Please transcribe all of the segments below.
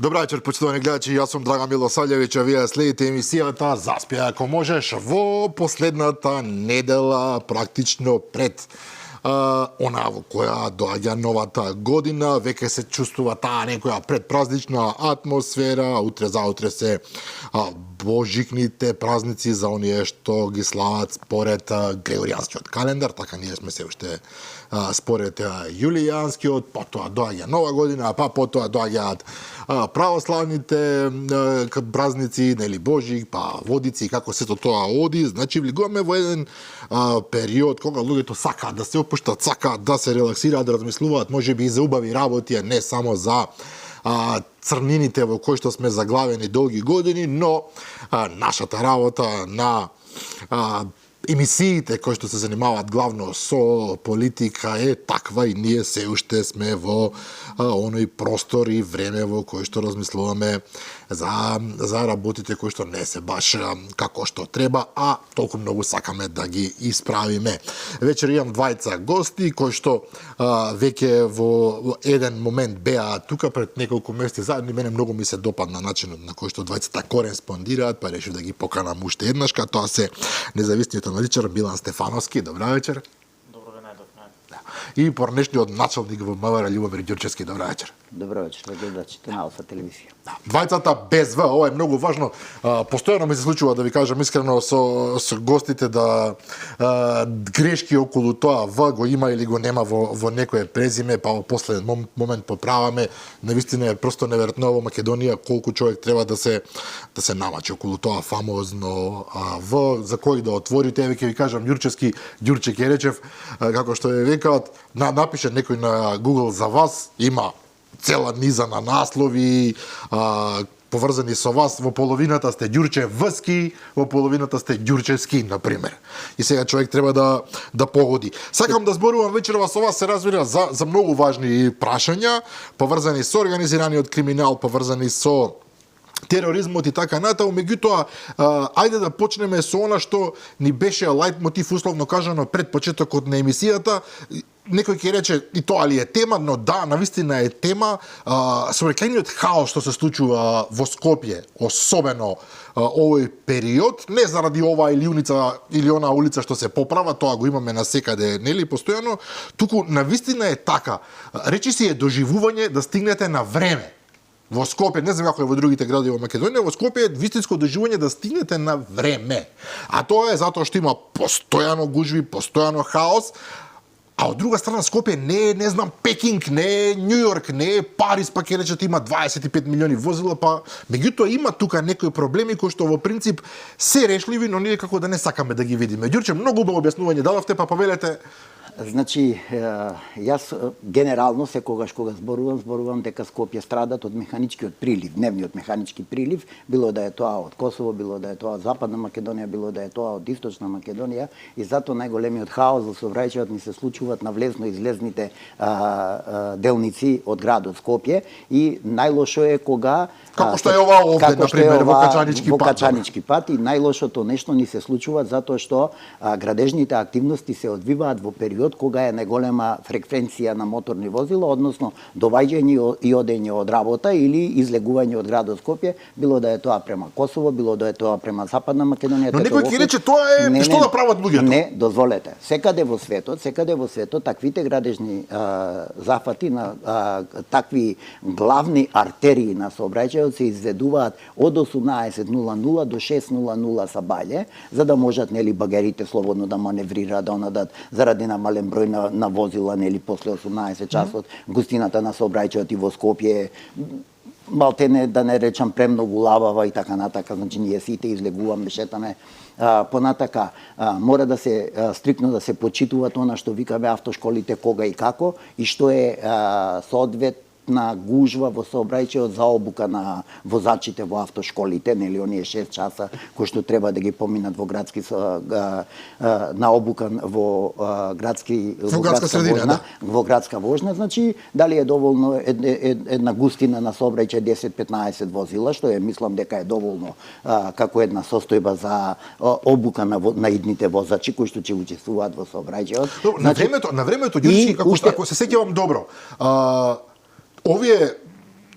Добра вечер, почитувани гледачи, јас сум Драган Милосављевиќ, а вие следите емисијата Заспи ако можеш во последната недела, практично пред она во која доаѓа новата година. Веќе се чувствува таа некоја предпразнична атмосфера, утре заутре се божикните празници за оние што ги слават според Григоријанскиот календар, така ние сме се уште според Јулијанскиот, потоа доаѓа нова година, па потоа доаѓаат православните празници, нели Божик, па водици, како сето тоа оди. Значи влегуваме во еден период кога луѓето сакаат да се опуштат, сакаат да се релаксираат, да размислуваат, можеби и за убави работи, а не само за црнините во кои што сме заглавени долги години, но нашата работа на емисиите кои што се занимаваат главно со политика е таква и ние се уште сме во оној простор и време во кој што размислуваме за работите кои што не се баш како што треба, а толку многу сакаме да ги исправиме. Вечер имам двајца гости кои што веќе во еден момент беа тука пред неколку месеци заедно и мене многу ми се допадна начинот на кој што двајцата кореспондираат, па решив да ги поканам уште еднашка. Тоа се независниот аналитичар Билан Стефановски. Добра вечер. Добро време, И порнешниот началник во МВР Љубомир Ѓурчевски. Добра вечер. Добро вечер, гледачите на Алфа телевизија. Двајцата без В, ова е многу важно. Постојано ми се случува да ви кажам искрено со гостите да грешки околу тоа В го има или го нема во некое презиме, па во последен момент поправаме. Навистина е просто неверојатно во Македонија колку човек треба да се намачи околу тоа фамозно В, за кој да отворите. Еве ќе ви кажам Ѓурчевски, Ѓурче Керечев, како што е векаат, напише некој на Google за вас, има цела низа на наслови, поврзани со вас, во половината сте Ѓурчевски, во половината сте Ѓурчевски, например. И сега човек треба да погоди. Сакам да зборувам вечерва со вас, се разбира, за многу важни прашања, поврзани со организираниот криминал, поврзани со тероризмот и така натаму. Меѓутоа, ајде да почнеме со она што ни беше лајт мотив, условно кажано, пред почетокот на емисијата. Некој ќе рече и тоа ли е тема, но да, навистина е тема. Сообраќајниот хаос што се случува во Скопје, особено овој период, не заради ова или улица или она улица што се поправа, тоа го имаме насекаде, нели, постојано, туку навистина е така. Речи си е доживување да стигнете на време. Во Скопје, не знам како е во другите градови во Македонија, во Скопје е вистинско доживување да стигнете на време. А тоа е затоа што има постојано гужви, постојано хаос. А од друга страна Скопје не е, не знам, Пекинг, не е Њујорк, не е Париз, па ќе речете има 25 милиони возила, па меѓутоа има тука некои проблеми кои што во принцип се решливи, но ние како да не сакаме да ги видиме. Ѓурче, многу убаво објаснување дадовте, па повелете. Значи, јас генерално секогаш кога зборувам дека Скопје страдат од механичкиот прилив, дневниот механички прилив, било да е тоа од Косово, било да е тоа од Западна Македонија, било да е тоа од Источна Македонија, и затоа најголемиот хаос во сообраќајот ни се случуваат на влезно-излезните делници од градот Скопје, и најлошо е кога како што е ова овде, например, во Качанички пат. И најлошото нешто ни се случува затоа што градежните активности се одвиваат во период кога е најголема фреквенција на моторни возила, односно доваѓање и одење од работа или излегување од градот Скопје, било да е тоа према Косово, било да е тоа према Западна Македонија. Но некој ќе рече тоа е што да прават луѓето. Не, дозволете. Секаде во светот таквите градежни зафати на такви главни артерии на сообраќајот се изведуваат од 18:00 до 6:00 са баље, за да можат, нели, багерите слободно да маневрираат, да онадат заради намален број на возила, нели, после 18 часот. Густината на сообраќајот и во Скопје малтене, да не речам, премногу лавава и така натака. Значи ние сите излегуваме, шетаме понатака. Мора да се стрикно да се почитуваат она што викаме автошколите кога и како, и што е соодветно на гужва во сообраќајот за обука на возачите во автошколите, нели, оние 6 часа кои што треба да ги поминат во градски на обука во градска вожна, значи дали е доволно една густина на сообраќај 10-15 возила, што е, мислам дека е доволно како една состојба за обука на идните возачи кои што ќе учествуваат во сообраќајот. На времето, Ѓурчи, како се сеќавам добро, овие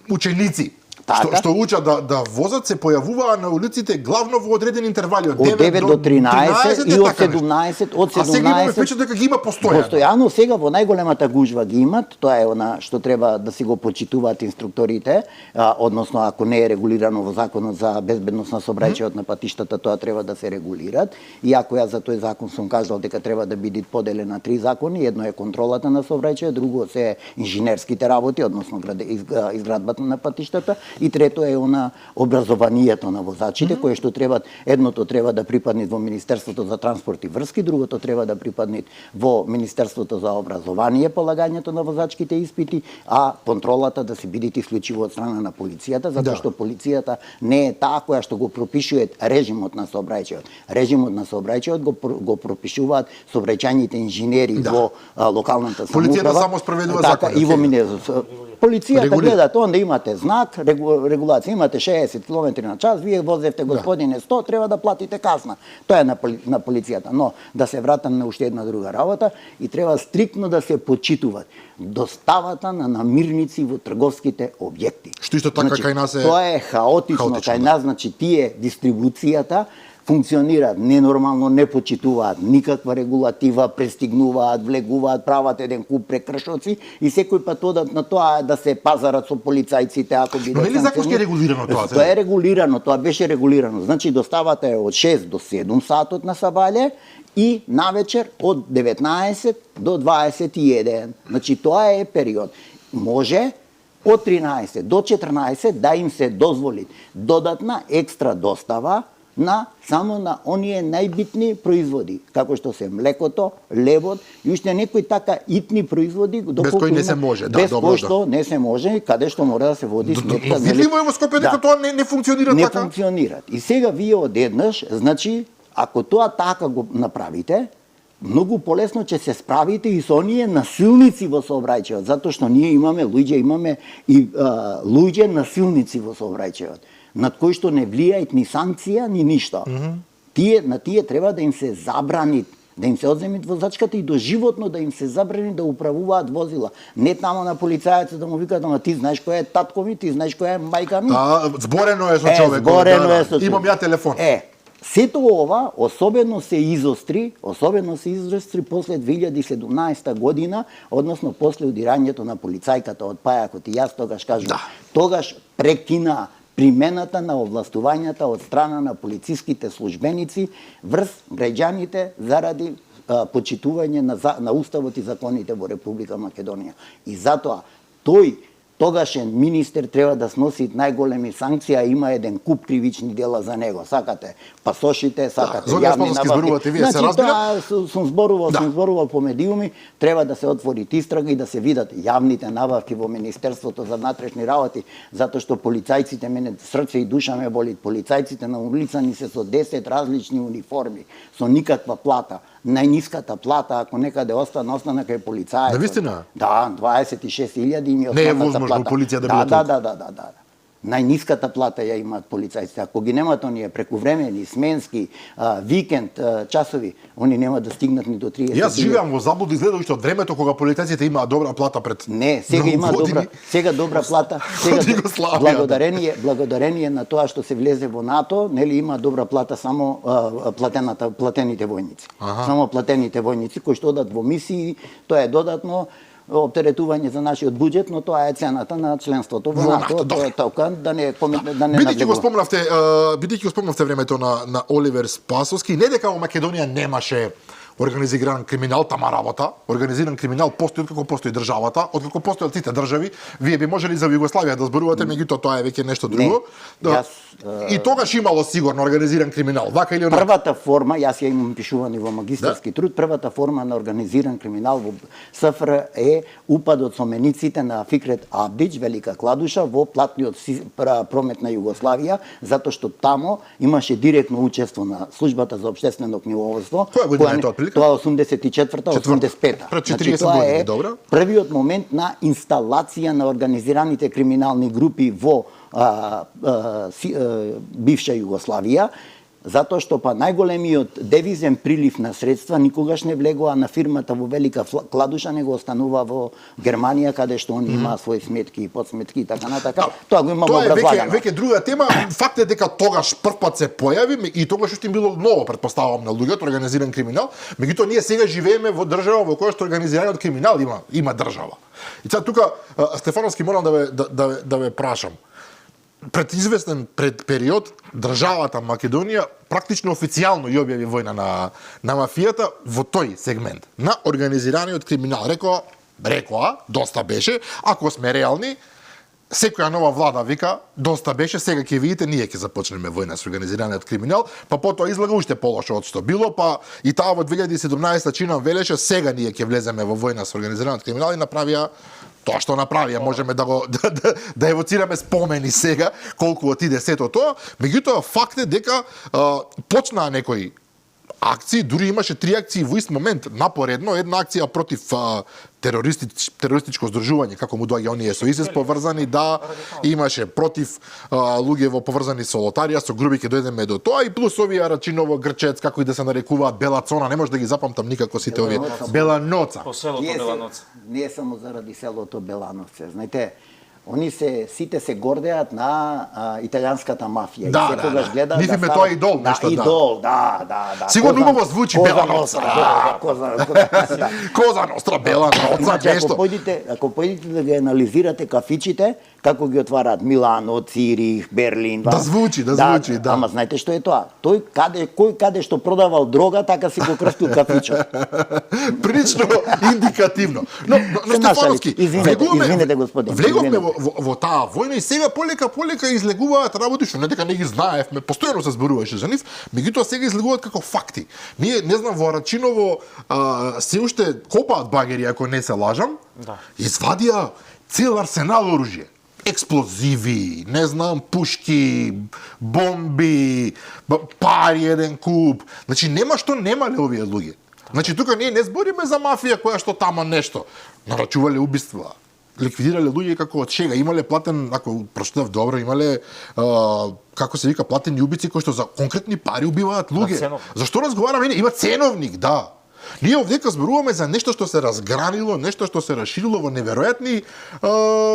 ученици Што учат да возат се појавуваа на улиците главно во одредени интервали од 9 до 13 и од така 17, од 17. А сега имаме впечат дека ги има постојано. Постојано сега во најголемата гужва ги имат, тоа е она што треба да си го почитуваат инструкторите, односно ако не е регулирано во законот за безбедност на сообраќајот на патиштата, тоа треба да се регулират. И ако ја за тој закон сум кажал дека треба да биде поделен на 3 закони, едно е контролата на сообраќајот, друго се инженерските работи, односно изградбата на патиштата, и трето е она образованието на возачите, кое што треба, едното треба да припадне во Министерството за транспорт и врски, другото треба да припадне во Министерството за образование, полагањето на возачките испити, а контролата да се биде исклучиво од страна на полицијата, затоа што полицијата не е таа која што го пропишува режимот на сообраќајот. Режимот на сообраќајот го пропишуваат сообраќајните инженери во локалната самоуправа. Полицијата само спроведува така, законот. И во полицијата гледа, онда имате знак, регулација, имате 60 км на час, вие возевте господине 100, треба да платите казна. Тоа е на полицијата. Но да се вратам на уште една друга работа, и треба стриктно да се почитуваат доставата на намирници во трговските објекти. Што исто така кај нас е тоа е хаотично кај нас, значи тие дистрибуцијата функционираат ненормално, не почитуваат никаква регулатива, престигнуваат, влегуваат, прават еден куп прекршоци и секој пат одат на тоа да се пазарат со полицајците ако бидат. Но нели законски е регулирано тоа? Тоа е регулирано, тоа беше регулирано. Значи доставата е од 6 до 7 сатот на сабаље и навечер од 19 до 21. Значи тоа е период. Може од 13 до 14 да им се дозволи додатна екстра достава само на оние најбитни производи, како што се млекото, левот и уште некои така итни производи без кои не се може, без кои што не се може, каде што мора да се води сметка. Видливо е во Скопје дека тоа не функционира така. Не функционираат. И сега вие одеднаш, значи, ако тоа така го направите, многу полесно ќе се справите и со оние насилници во сообраќајот, затоа што ние имаме луѓе насилници во сообраќајот, над кои што не влијаат ни санкција, ни ништо. На тие треба да им се забрани, да им се одземат возачката и доживотно да им се забрани да управуваат возила. Не тамо на полицајецот да му викаат, ама ти знаеш кој е татко ми, ти знаеш која е мајка ми. Зборено е со човекот. Зборено е со човекот. Имам ја телефон. Сето ова особено се изостри после 2017 година, односно после удирањето на полицајката од пајакот. И јас тогаш кажувам, тогаш прекина примената на овластувањата од страна на полициските службеници врз граѓаните заради почитување на уставот и законите во Република Македонија. И затоа тогашен министер треба да сноси најголеми санкции, а има еден куп кривични дела за него. Сакате пасошите, сакате јавни набавки. Значи, тоа сум зборувал по медиуми, треба да се отвори истрага и да се видат јавните набавки во Министерството за внатрешни работи, затоа што полицајците, мене срце и душа ме боли, полицајците на улица ни се со 10 различни униформи, со никаква плата. Најниската плата, ако некаде остана кај полицајот. Да, вистина? Да, 26.000 им е основната плата. Не е возможно полиција да биде тука. Да. Најниската плата ја имаат полицајците. Ако ги немат оние прекувремени, сменски, викенд часови, они нема да стигнат ни до 30. Јас живеам во заблуда, изгледа уште од времето кога полицајците имаат добра плата пред. Не, сега има добра плата. Сега благодарение на тоа што се влезе во НАТО, нели има добра плата само платените војници. Само платените војници кои што одат во мисии, тоа е додатно оптеретување за нашиот буџет, но тоа е цената на членството во НАТО. Тоа е така, да не Бидејќи го спомнавте времето на Оливер Спасовски, не дека во Македонија немаше организиран криминал, тама работа. Организиран криминал постои откако постои државата, откако постојат сите држави. Вие би можели за Југославија да зборувате, меѓутоа тоа е веќе нешто друго. И тогаш имало сигурно организиран криминал, вака или онака. Првата форма, јас ја имам пишувани во магистарски труд, првата форма на организиран криминал во СФР е упадот со мениците на Фикрет Абдич, Велика Кладуша, во платниот промет на Југославија, затоа што тамо имаше директно учество на службата за општествено книговодство. Тоа 84-та, 85-та. Значи, тоа е првиот момент на инсталација на организираните криминални групи во бивша Југославија. затоа што па најголемиот девизен прилив на средства никогаш не влегува на фирмата во Велика Кладуша, него останува во Германија, каде што они имаа своји сметки и подсметки и така натака. Тоа го имаме образлагано. Тоа е веќе друга тема. Факт е дека тогаш првпат се појави и тогаш уште им било ново, претпоставувам, на луѓето организиран криминал. Меѓутоа ние сега живееме во држава во која што организираниот криминал има држава. И сега тука Стефановски морам да ве прашам. Пред известен период државата Македонија практично официјално ја објави војна на мафијата во тој сегмент на организираниот криминал. Рекоа, доста беше, ако сме реални, секоја нова влада вика, доста беше, сега ќе видите, ние ќе започнеме војна со организираниот криминал, па потоа излага уште полошо од што било, па и таа во 2017 чинам велеше, сега ние ќе влеземе во војна со организираниот криминал и направија тоа што направија, можеме да евоцираме спомени сега колку отиде сето тоа, меѓутоа факт е дека почнаа некои акции, дури имаше 3 акции во ист момент, напоредно, една акција против терористичко здружување, како му доаѓа оние со ИСИС поврзани, да, имаше против луѓе во поврзани со лотарија, со груби ќе дојдеме до тоа, и плюс овие Рачиново, Грчец, како и да се нарекуваат Бела Цона, не може да ги запамтам никако сите овие. Беланоца. По селото Беланоца. Не е само заради селото Белановце, знаете, они сите се гордеат на италијанската мафија. Да, и секогаш гледаат нив им е тоа идол, нешто, да. Идол, да. Сигурно убаво звучи Беланоца. Коза Ностра, Беланоца, нешто. Ако појдете да ги анализирате кафичите, како ги отвараат Милано, Цирих, Берлин. Да звучи, да. Ама знаете што е тоа? Кој каде што продавал дрога, така си го крстил кафичот. Прилично индикативно. Но Стефановски, извинете господин. Влеговме во таа војна и сега полека излегуваат работи што не дека не ги знаевме, постојано се зборуваше за нив, меѓутоа сега излегуваат како факти. Ние не знам во Рачиново се уште копаат багери, ако не се лажам. Да. Извадија цел арсенал оружје. Експлозиви, не знам, пушки, бомби, пари еден куп. Значи нема што немале овие луѓе. Значи тука ние не збориме за мафија која што тама нешто нарачувале убиства, ликвидирале луѓе како од шега, имале платен, ако прочитав добро, имале како се вика платени убици кои што за конкретни пари убиваат луѓе. Зашто разговараме? Има ценовник, да. Ние овдека зборуваме за нешто што се разгранило, нешто што се расширило во неверојатни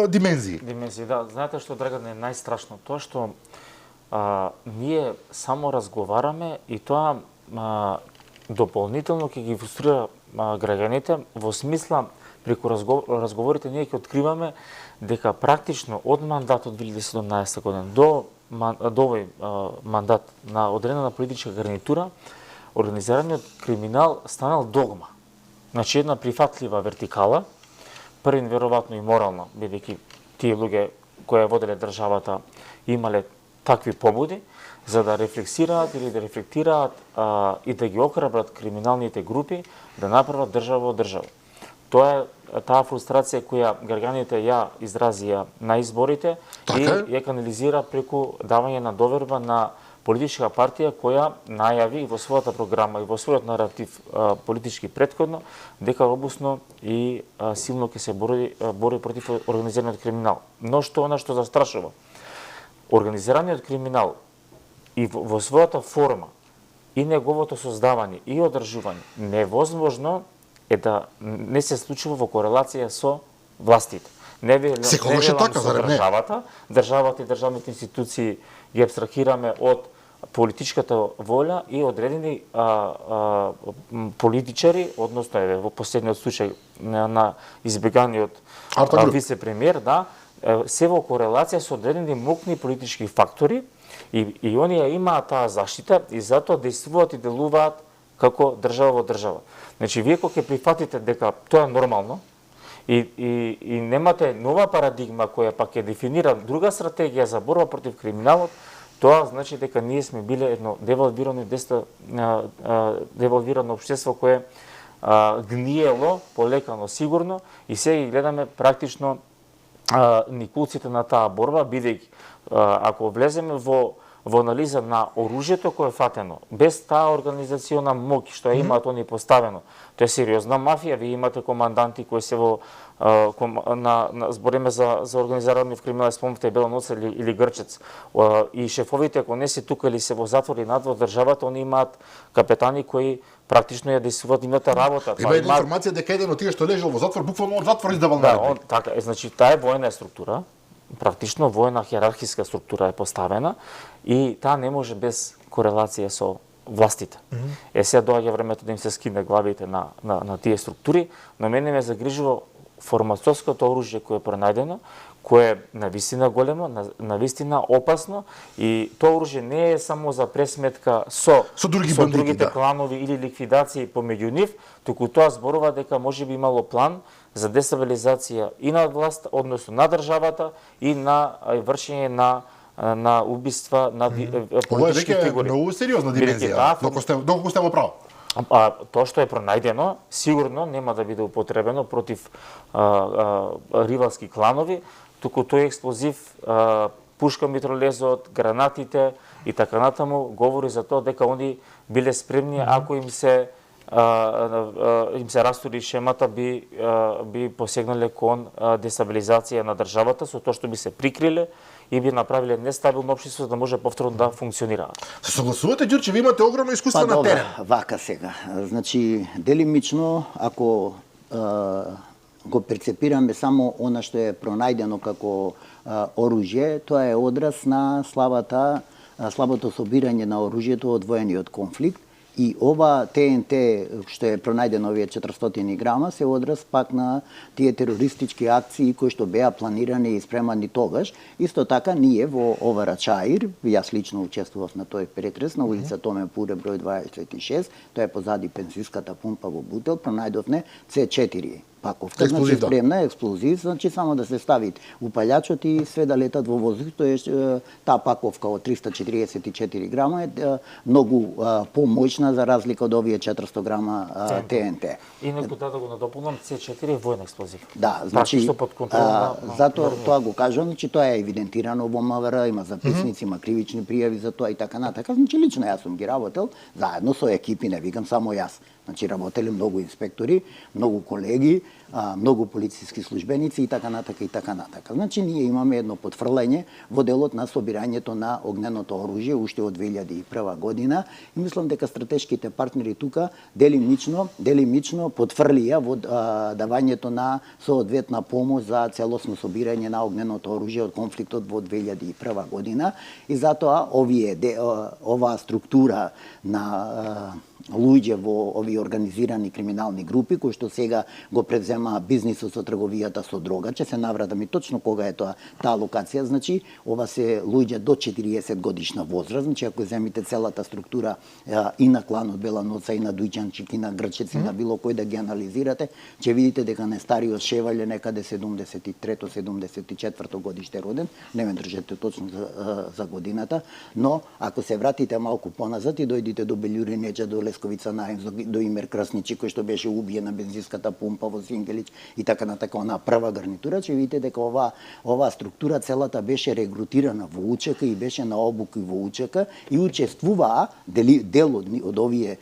димензии. Димензии, да. Знаете што, Драгане, е најстрашно? Тоа што ние само разговараме и тоа дополнително ќе ги фрустрира граѓаните во смисла преку разговорите ние ќе откриваме дека практично од мандатот 2017 година до овој мандат на одредена политичка гарнитура организираниот криминал станал догма. Значи една прифатлива вертикала, првин веројатно и морално, бидејќи тие луѓе кои воделе државата имале такви побуди, за да рефлексираат или да рефлектираат и да ги охрабрат криминалните групи да направат држава од држава. Тоа е таа фрустрација која граѓаните ја изразија на изборите и ја канализира преку давање на доверба на политичка партија која најави во својата програма и во својот наратив политички претходно дека робусно и силно ќе се бори против организираниот криминал. Но што она што застрашува? Организираниот криминал и во својата форма и неговото создавање и одржување невозможно е да не се случува во корелација со властите. Секогаш е така, зарем не? Државата и државните институции ги абстрахираме од политичката воља и одредени политичари, односно во последниот случај на избеганиот вице-премиер, да, се во корелација со одредени мокни политички фактори и оние имаат таа заштита и затоа действуваат и делуваат како држава во држава. Значи, вие кога ќе прифатите дека тоа е нормално и немате нова парадигма која пак ќе дефинира друга стратегија за борба против криминалот, тоа значи дека ние сме биле едно девалвирано општество кое гниело, полекано сигурно и сега ги гледаме практично никулците на таа борба, бидејќи ако влеземе во во анализа на оружјето кое е фатено, без таа организациона моќ што ја имаат они поставено, тоа е сериозна мафија. Ви имате команданти кои се во збориме за организирани в криминал, спомнавте Бела ноца или Грчец, и шефовите ако не се тука или се во затвор и надвор државата, они имаат капетани кои практично ја действуваат нивната работа. Има една информација дека еден од тие што лежал во затвор буквално од затвор издавал да, наредби. така, значи таа е војна структура, практично војна хиерархиска структура е поставена и таа не може без корелација со властите. Сега доаѓа времето да им се скине главите на тие структури, но мене ме загрижува формационското оружје кое е пронајдено, кое е навистина големо, навистина опасно, и тоа оружје не е само за пресметка со другите кланови или ликвидација помеѓу нив, туку тоа зборува дека можеби имало план за дестабилизација и на власт, односно на државата, и на вршење на убиства на политички фигури. Ова е многу сериозна димензија, доколку сте во право. Тоа што е пронајдено, сигурно нема да биде употребено против ривалски кланови, туку тој експлозив, пушка митролезот, гранатите и така натаму говори за тоа дека они биле спремни ако им се растури шемата, би посегнале кон дестабилизација на државата со тоа што би се прикриле и би направиле нестабилно општество за да може повторно да функционираат. Се согласувате, Ѓурче, ви имате огромно искуство на терен. Вака сега. Значи, делимично, ако го перцепираме само она што е пронајдено како оружје, тоа е одраз на слабото собирање на оружјето од воениот конфликт. И ова ТНТ што е пронајдено овие 400 грама се одраз пак на тие терористички акции кои што беа планирани и спремани тогаш. Исто така ние во Овара Чаир, јас лично учествував на тој претрес на улица Томе Пуре број 26, тоа е позади пензиската пумпа во Бутел, пронајдовме C4 паковка, значи спремна експлозив, значи само да се стави упалјачот и све да летат во воздух, тоа е таа паковка од 344 грама е многу помоćна за разлика од овие 400 грама ТНТ. И некој да го надополнам, C4 е војен експлозив. Да, значи затоа тоа го кажам, значи тоа е евидентирано во МВР, има записници, има кривични пријави за тоа и така натака. Значи лично јас сум ги работел заедно со екипи, не викам само јас. Значи работеле многу инспектори, многу колеги, многу полициски службеници и така натака и така натака. Значи ние имаме едно потврлење во делот на собирањето на огненото оружје уште од 2001 година и мислам дека стратешките партнери тука делимично потврлија во давањето на соодветна помош за целосно собирање на огненото оружје од конфликтот во 2001 година и затоа оваа структура на луѓе во овие организирани криминални групи кои што сега го превзема бизнисот со трговијата со дрога, ќе се навратам и точно кога е таа локација, значи ова се луѓе до 40 годишна возраст, значи ако земите целата структура и на кланот Бела ноца и на Дујчанчик и на Грчец и на било кој да ги анализирате, ќе видите дека најстариот Шевалје некаде 73-74 годиште роден, не ме држете точно за годината, но ако се вратите малку поназад и дојдите до Белјуринеџа, до Лесковица Најмс, до Имер Красничи, кој што беше убиен на бензинската пумпа во Сингелич и така натака, онаа прва гарнитура, ќе видите дека оваа структура целата беше регрутирана во УЧК и беше на обуки во УЧК и учествуваа, дел од овие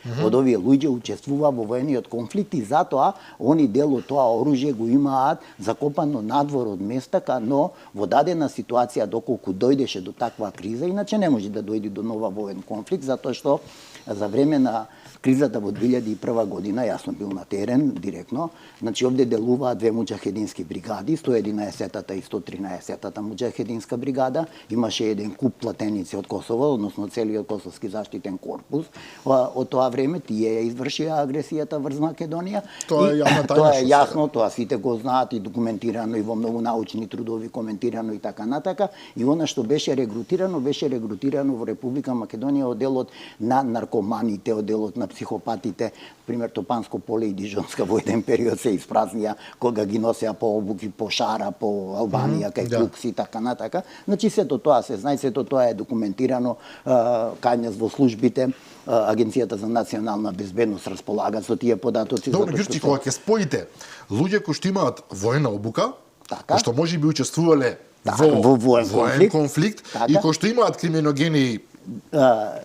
луѓе учествуваа во воениот конфликт и затоа они дел од тоа оружје го имаат закопано надвор од места, но во дадена ситуација доколку дојдеше до таква криза, иначе не може да дојде до нова воен конфликт, затоа што за време на кризата во 2001 година, јас сум бил на терен директно, значи овде делуваат две муџахедински бригади, 111-та и 113-та муџахединска бригада, имаше еден куп платеници од Косово, односно целиот косовски заштитен корпус. Од тоа време тие ја извршија агресијата врз Македонија. Тоа е јасно, тоа сите го знаат и документирано и во многу научни трудови коментирано и така натака. И она што беше регрутирано во Република Македонија од делот на наркоманите, од делот на психопатите, пример Топанско поле и Дижонска во еден период се испразнија кога ги носеа по обуки, по Шара, по Албанија, кај Клукс и така натака. Значи сето тоа се знае, сето тоа е документирано кај нас во службите. Агенцијата за национална безбедност располага со тие податоци. Добро, Ѓурче, кога ќе споите луѓе кои што имаат војна обука, кои што можеби учествувале во воен конфликт и кои што имаат криминогени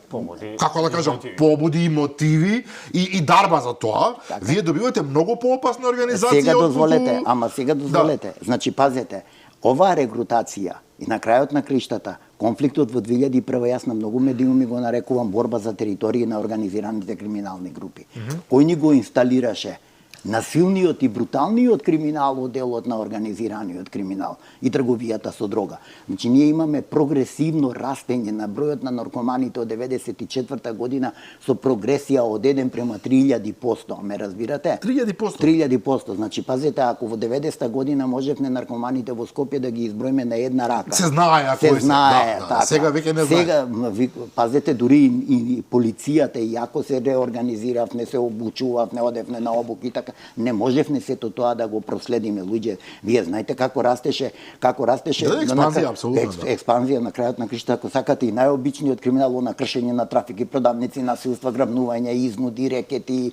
Помоди. како да кажам, мотиви. побуди и мотиви и дарба за тоа, Така. вие добивате многу поопасни организации. Сега отколку- дозволете, ама сега дозволете. Значи пазете, оваа регрутација и на крајот на криштата, конфликтот во 2001 јас на многу медиуми го нарекувам борба за територии на организираните криминални групи. Кој ни го инсталираше насилниот и бруталниот криминал од делот на организираниот криминал и трговијата со дрога. Значи ние имаме прогресивно растење на бројот на наркоманите од 94 година со прогресија од 1 према 3000%, ме разбирате? 3000%. 3000%. Значи пазете, ако во 90-та година можевме наркоманите во Скопје да ги изброиме на една рака. Се знае кои Се се. знае, Да, така. сега веќе не знае. Сега, пазете, дури и полицијата, иако се реорганизирав, не се обучував, не одевне на обуки и така, не можевме сето тоа да го проследиме, луѓе. Вие знаете како растеше Да, експанзија, апсолутно, да. експанзија на крајот на криштата, ако сакате и најобичниот криминал на кршење на трафик и продавници, насилства, грабнување, изнуди, рекети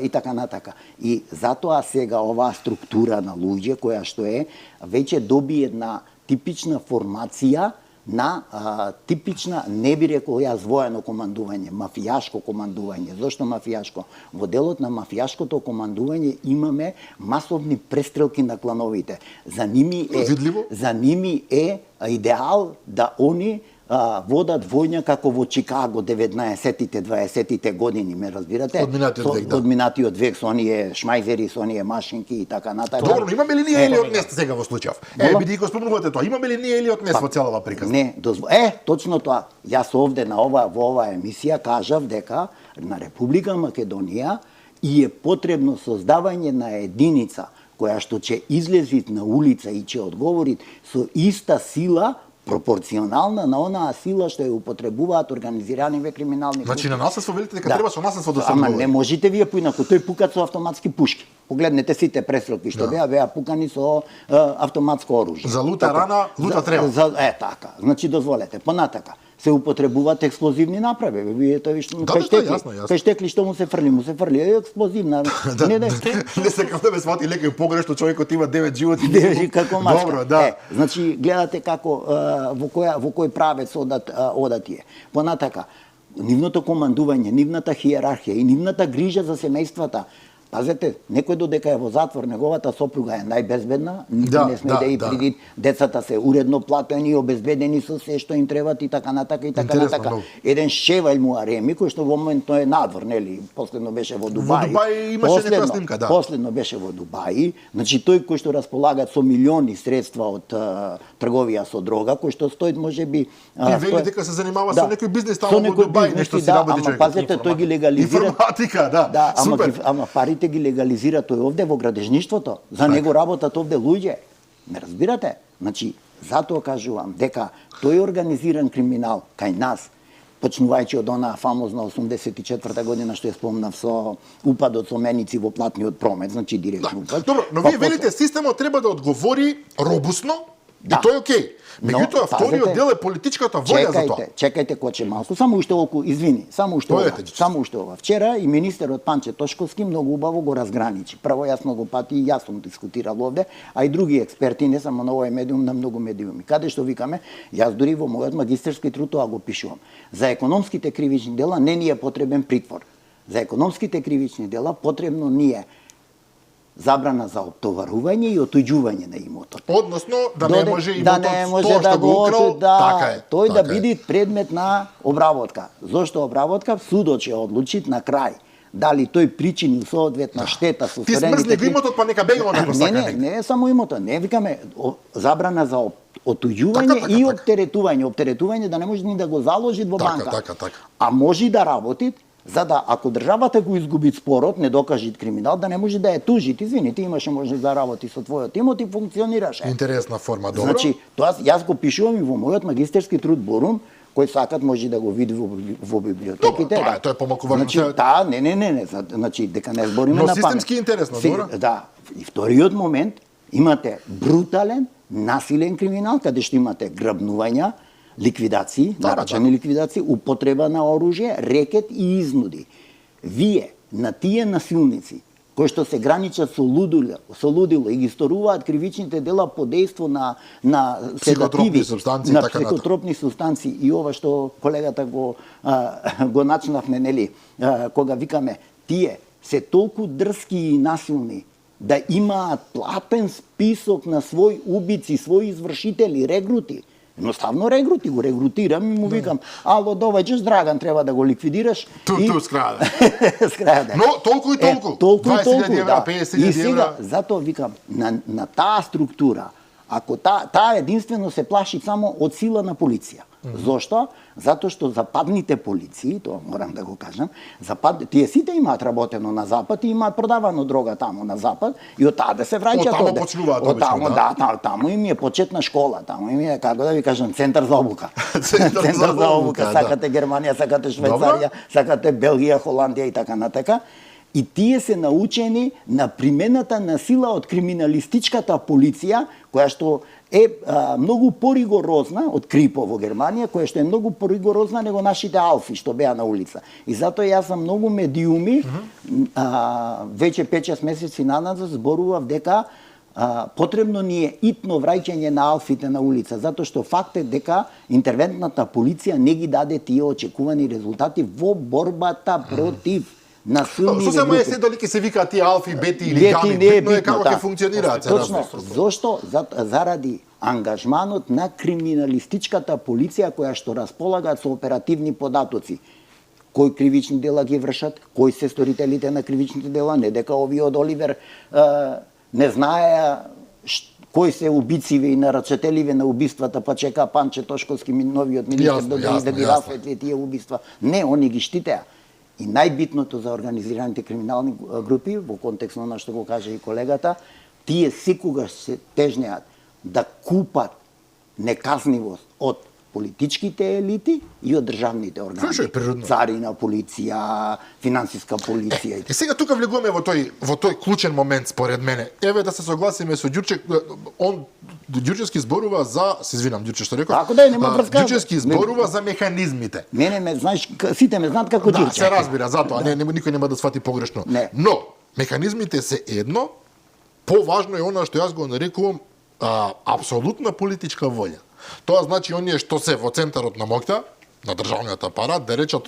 и така натака. И затоа сега оваа структура на луѓе која што е веќе доби една типична формација на типична, не би рекол јас, воено командување, мафијашко командување. Зошто мафијашко? Во делот на мафијашкото командување имаме масовни престрелки на клановите. Видливо? За ними е идеал да они водат војна како во Чикаго 19-тите, 20-тите години, ме разбирате? Од минатиот век, да. Од минатиот век со оние шмајзери, со оние машинки и така натака. Добро, но имаме ли ние или однес сега во случај? Мола? Бидејќи го спомнувате тоа, имаме ли ние или однес во целава приказна? Не, точно тоа. Јас овде во оваа емисија кажав дека на Република Македонија и е потребно создавање на единица која што ќе излези на улица и ќе одговори со иста сила пропорционална на онаа сила што ја употребуваат организираните криминални Значи групи. на насилство велите дека Да. треба со насилство да се Ама одговори. не можете вие поинаку, тој пукат со автоматски пушки. Погледнете сите престрелки што Да. беа пукани со автоматско оружје. За лута Така. рана, лута треба. Така. Значи дозволете, понатака се употребуваат експлозивни направи. Вие тоа виште Да, јасно. пештекли што му се фрли, е експлозивна. Да, Не, не сакам да ме свати леко и погрешно, човекот има 9 животи. Держи како мачка. Добро, да. Значи гледате како во кој правец одат тие. Понатака, нивното командување, нивната хиерархија и нивната грижа за семејствата. Пазете, некој додека е во затвор, неговата сопруга е најбезбедна, никој не сме да и приди, децата се уредно платени, обезбедени со се што им требат и така натака и така Интересно, натака. многу. Еден Шевајл Муареми, кој што во моментот е надвор, нели, последно беше во Дубај. Во Дубај имаше некоја снимка, да. Последно беше во Дубај, значи тој кој што располага со милиони средства од трговија со дрога, кој што стои можеби И вели дека се занимава со некој бизнес таму во Дубај, нешто си работи ама човекот. пазете, тој ги легализира. Информатика, да. Супер. Ама парите ги легализира тој овде во градежништвото. За него работат овде луѓе. Ме разбирате? Значи, затоа кажувам дека тој организиран криминал кај нас, почнувајќи од онаа фамозна 84 година што ја спомнав со упадот со меници во платниот промет, значи директно упад. Добро, но вие велите системот треба да одговори робусно, Да. и тоа е окей. Меѓутоа, вториот пазете, дел е политичката волја за тоа. Чекајте коче малку, само уште околку, извини, само уште ова. Појдете, Само уште ова. Вчера и министерот Панче Тошковски многу убаво го разграничи. Прво јас многу пати и јас сум дискутирал овде, а и други експерти, не само на овој медиум, на многу медиуми. Каде што викаме, јас дури во мојот магистерски труд тоа го пишувам. За економските кривични дела не ни е потребен притвор. За економските кривични дела потребно ни е забрана за оптоварување и отуѓување на имотот. Односно, да не може да имотот не може тоа да што го украл, така е. тој така да биде предмет на обработка. Зошто обработка? Судот ќе одлучи на крај дали тој причини соодветна штета со Ти смрзни го имотот, па нека бега како сака. Не е само имотот, не викаме забрана за отуѓување Така, и така. оптеретување. Оптеретување да не може ни да го заложи во банка. Така. А може да работи, за да ако државата го изгуби спорот, не докажи криминал, да не може да ја тужи. Извини, ти имаше можност да работи со твојот имот и функционираше. Интересна форма, добро. Значи, тоа јас го пишувам и во мојот магистерски труд борум, кој сакат може да го види во библиотеките. Добро, тоа е помалку важно. Значи, не, значи дека не збориме Но на памет. системски интересно, добро. Да. И вториот момент, имате брутален, насилен криминал, каде што имате грабнувања, ликвидации, нарачани ликвидации, употреба на оружје, рекет и изнуди. Вие на тие насилници кои што се граничат со лудило и ги сторуваат кривичните дела по дејство на Психотропни седативи, супстанции, на така натаму. психотропни супстанции и ова што колегата го начнавме, нели, кога викаме тие се толку дрски и насилни да имаат платен список на своји убици, своји извршители, регрути. Едноставно регрути, го регрутирам и му викам, ало, доваѓаш, Драган, треба да го ликвидираш. Ту с крајот. С крајот. Но толку и толку. Толку и 20.000 толку, евра, да. 50.000 И сега, евра. затоа викам, на таа структура, ако таа единствено се плаши само од сила на полиција. Зошто? Затоа што западните полиции, тоа морам да го кажам, тие сите имаат работено на запад и имаат продавано дрога таму на запад и од таде се враќаат. Од таму почнуваат обично, да. Таму им е почетна школа, таму им е, како да ви кажам, центар за обука. Центар за обука, да. Сакате Германија, сакате Швајцарија, сакате Белгија, Холандија и така натака. И тие се научени на примената на сила од криминалистичката полиција, која што е многу поригорозна од Крипо во Германија, која што е многу поригорозна него нашите алфи што беа на улица. И затоа јас сум многу медиуми, веќе 5-6 месеци наназад зборував дека потребно ни е итно враќање на алфите на улица, затоа што факт е дека интервентната полиција не ги даде тие очекувани резултати во борбата против насилни Што се моје се дали ќе се викаат тие алфи, бети или гами, битно е како ќе функционираат. Точно, зошто? Заради ангажманот на криминалистичката полиција која што располага со оперативни податоци. Кои кривични дела ги вршат, кои се сторителите на кривичните дела, не дека овие од Оливер не знаеа кои се убициве и нарачателиве на убиствата, па чека Панче Тошковски, новиот министер, да ги расветли тие убиства. Не, они ги штитеа. И најбитното за организираните криминални групи, во контекст на што го каже и колегата, тие секогаш се тежнеат да купат неказнивост од политичките елити и од државните органи. Што е природно? Царина, полиција, финансиска полиција. И сега тука влегуваме во тој клучен момент според мене. Еве да се согласиме со Ѓурче, Ѓурчевски зборува за, се извинам Ѓурче што реков. Ако да нема врска. Ѓурчевски зборува за механизмите. Мене ме знаеш, сите ме знаат како Ѓурче. Да, се разбира, затоа никој нема да свати погрешно. Не. Но механизмите се едно, поважно е она што јас го нарекувам апсолутна политичка волја. Тоа значи оние што се во центарот на моќта, на државниот апарат, да речат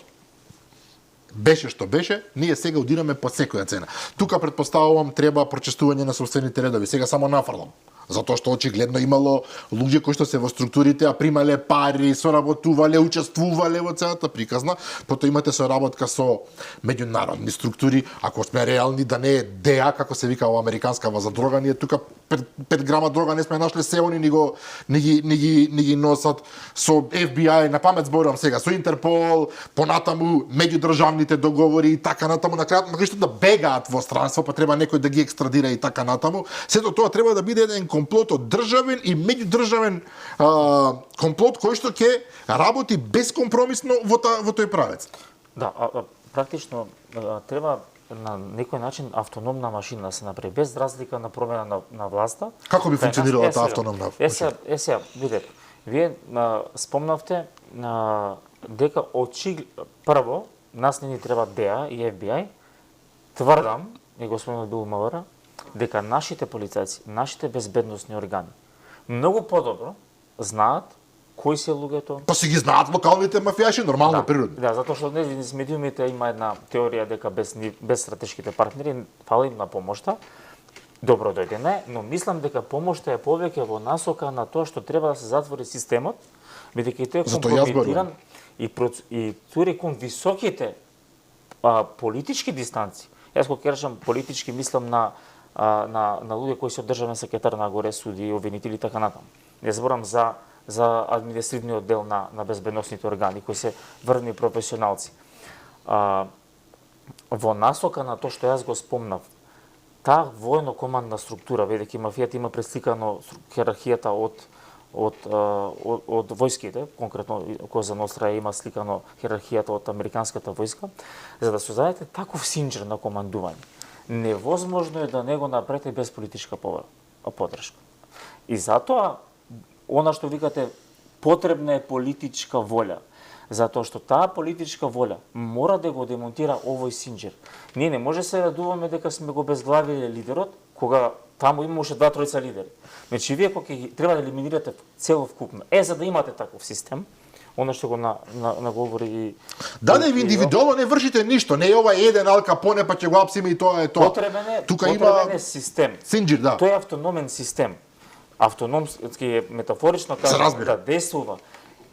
беше што беше, ние сега удираме по секоја цена. Тука предпоставувам треба прочестување на собствените редови. Сега само нафрлам. Затоа што очигледно имало луѓе кои што се во структурите, а примале пари, соработувале, учествувале во целата приказна, потоа имате соработка со меѓународни структури, ако сме реални да не е ДЕА, како се вика во американскава за дрога, ние тука 5 грама дрога не сме нашле, се они ни ги носат со FBI, на памет зборувам сега, со Интерпол, понатаму меѓудржавните договори и така натаму, на крајот на крајшто да бегаат во странство, па треба некој да ги екстрадира и така натаму. Сето тоа треба да биде еден комплот од државен и меѓудржавен комплот кој што ќе работи безкомпромисно во тој правец. Да, практично треба на некој начин автономна машина да се направи, без разлика на промена на власта. Како би функционирала таа автономна машина? Сега, видете, вие спомнавте дека прво, нас не ни треба ДЕА и FBI, тврдам, и господин Бил Малара, дека нашите полицајци, нашите безбедносни органи многу подобро знаат кои се луѓето. Па си ги знаат локалните мафијаши, нормално, природно. Да, затоа што низ медиумите има една теорија дека без стратешките партнери фала им на помошта. Добро дојдене, но мислам дека помошта е повеќе во насока на тоа што треба да се затвори системот, бидејќи тој е компрометиран и тури кон високите политички дистанци. Јас кога кажам политички мислам на луѓе кои се од државен секретар нагоре, суди, обвинители и така натаму. Не зборам за административниот дел на безбедносните органи кои се врвни професионалци. Во насока на тоа што јас го спомнав, таа војно-командна структура, бидејќи мафијата има пресликано хиерархијата од војските, конкретно Коза Ностра има сликано хиерархијата од американската војска, за да создадете таков синџер на командување. Невозможно е да не го направите без политичка поддршка. И затоа, она што викате, потребна е политичка волја. Затоа што таа политичка воља мора да го демонтира овој Синџер. Ние не може се радуваме дека сме го безглавиле лидерот, кога таму имаше 2-3 лидери. Значи, вие кога треба да елиминирате целокупно, за да имате таков систем, оно што го наговори и... Да, не, индивидуално не вршите ништо. Не е ова еден Ал Капоне, па ќе го апсиме и тоа е тоа. Потребен е систем. Синџир, да. Тој е автономен систем. Автономски е метафорично кажам, да действува,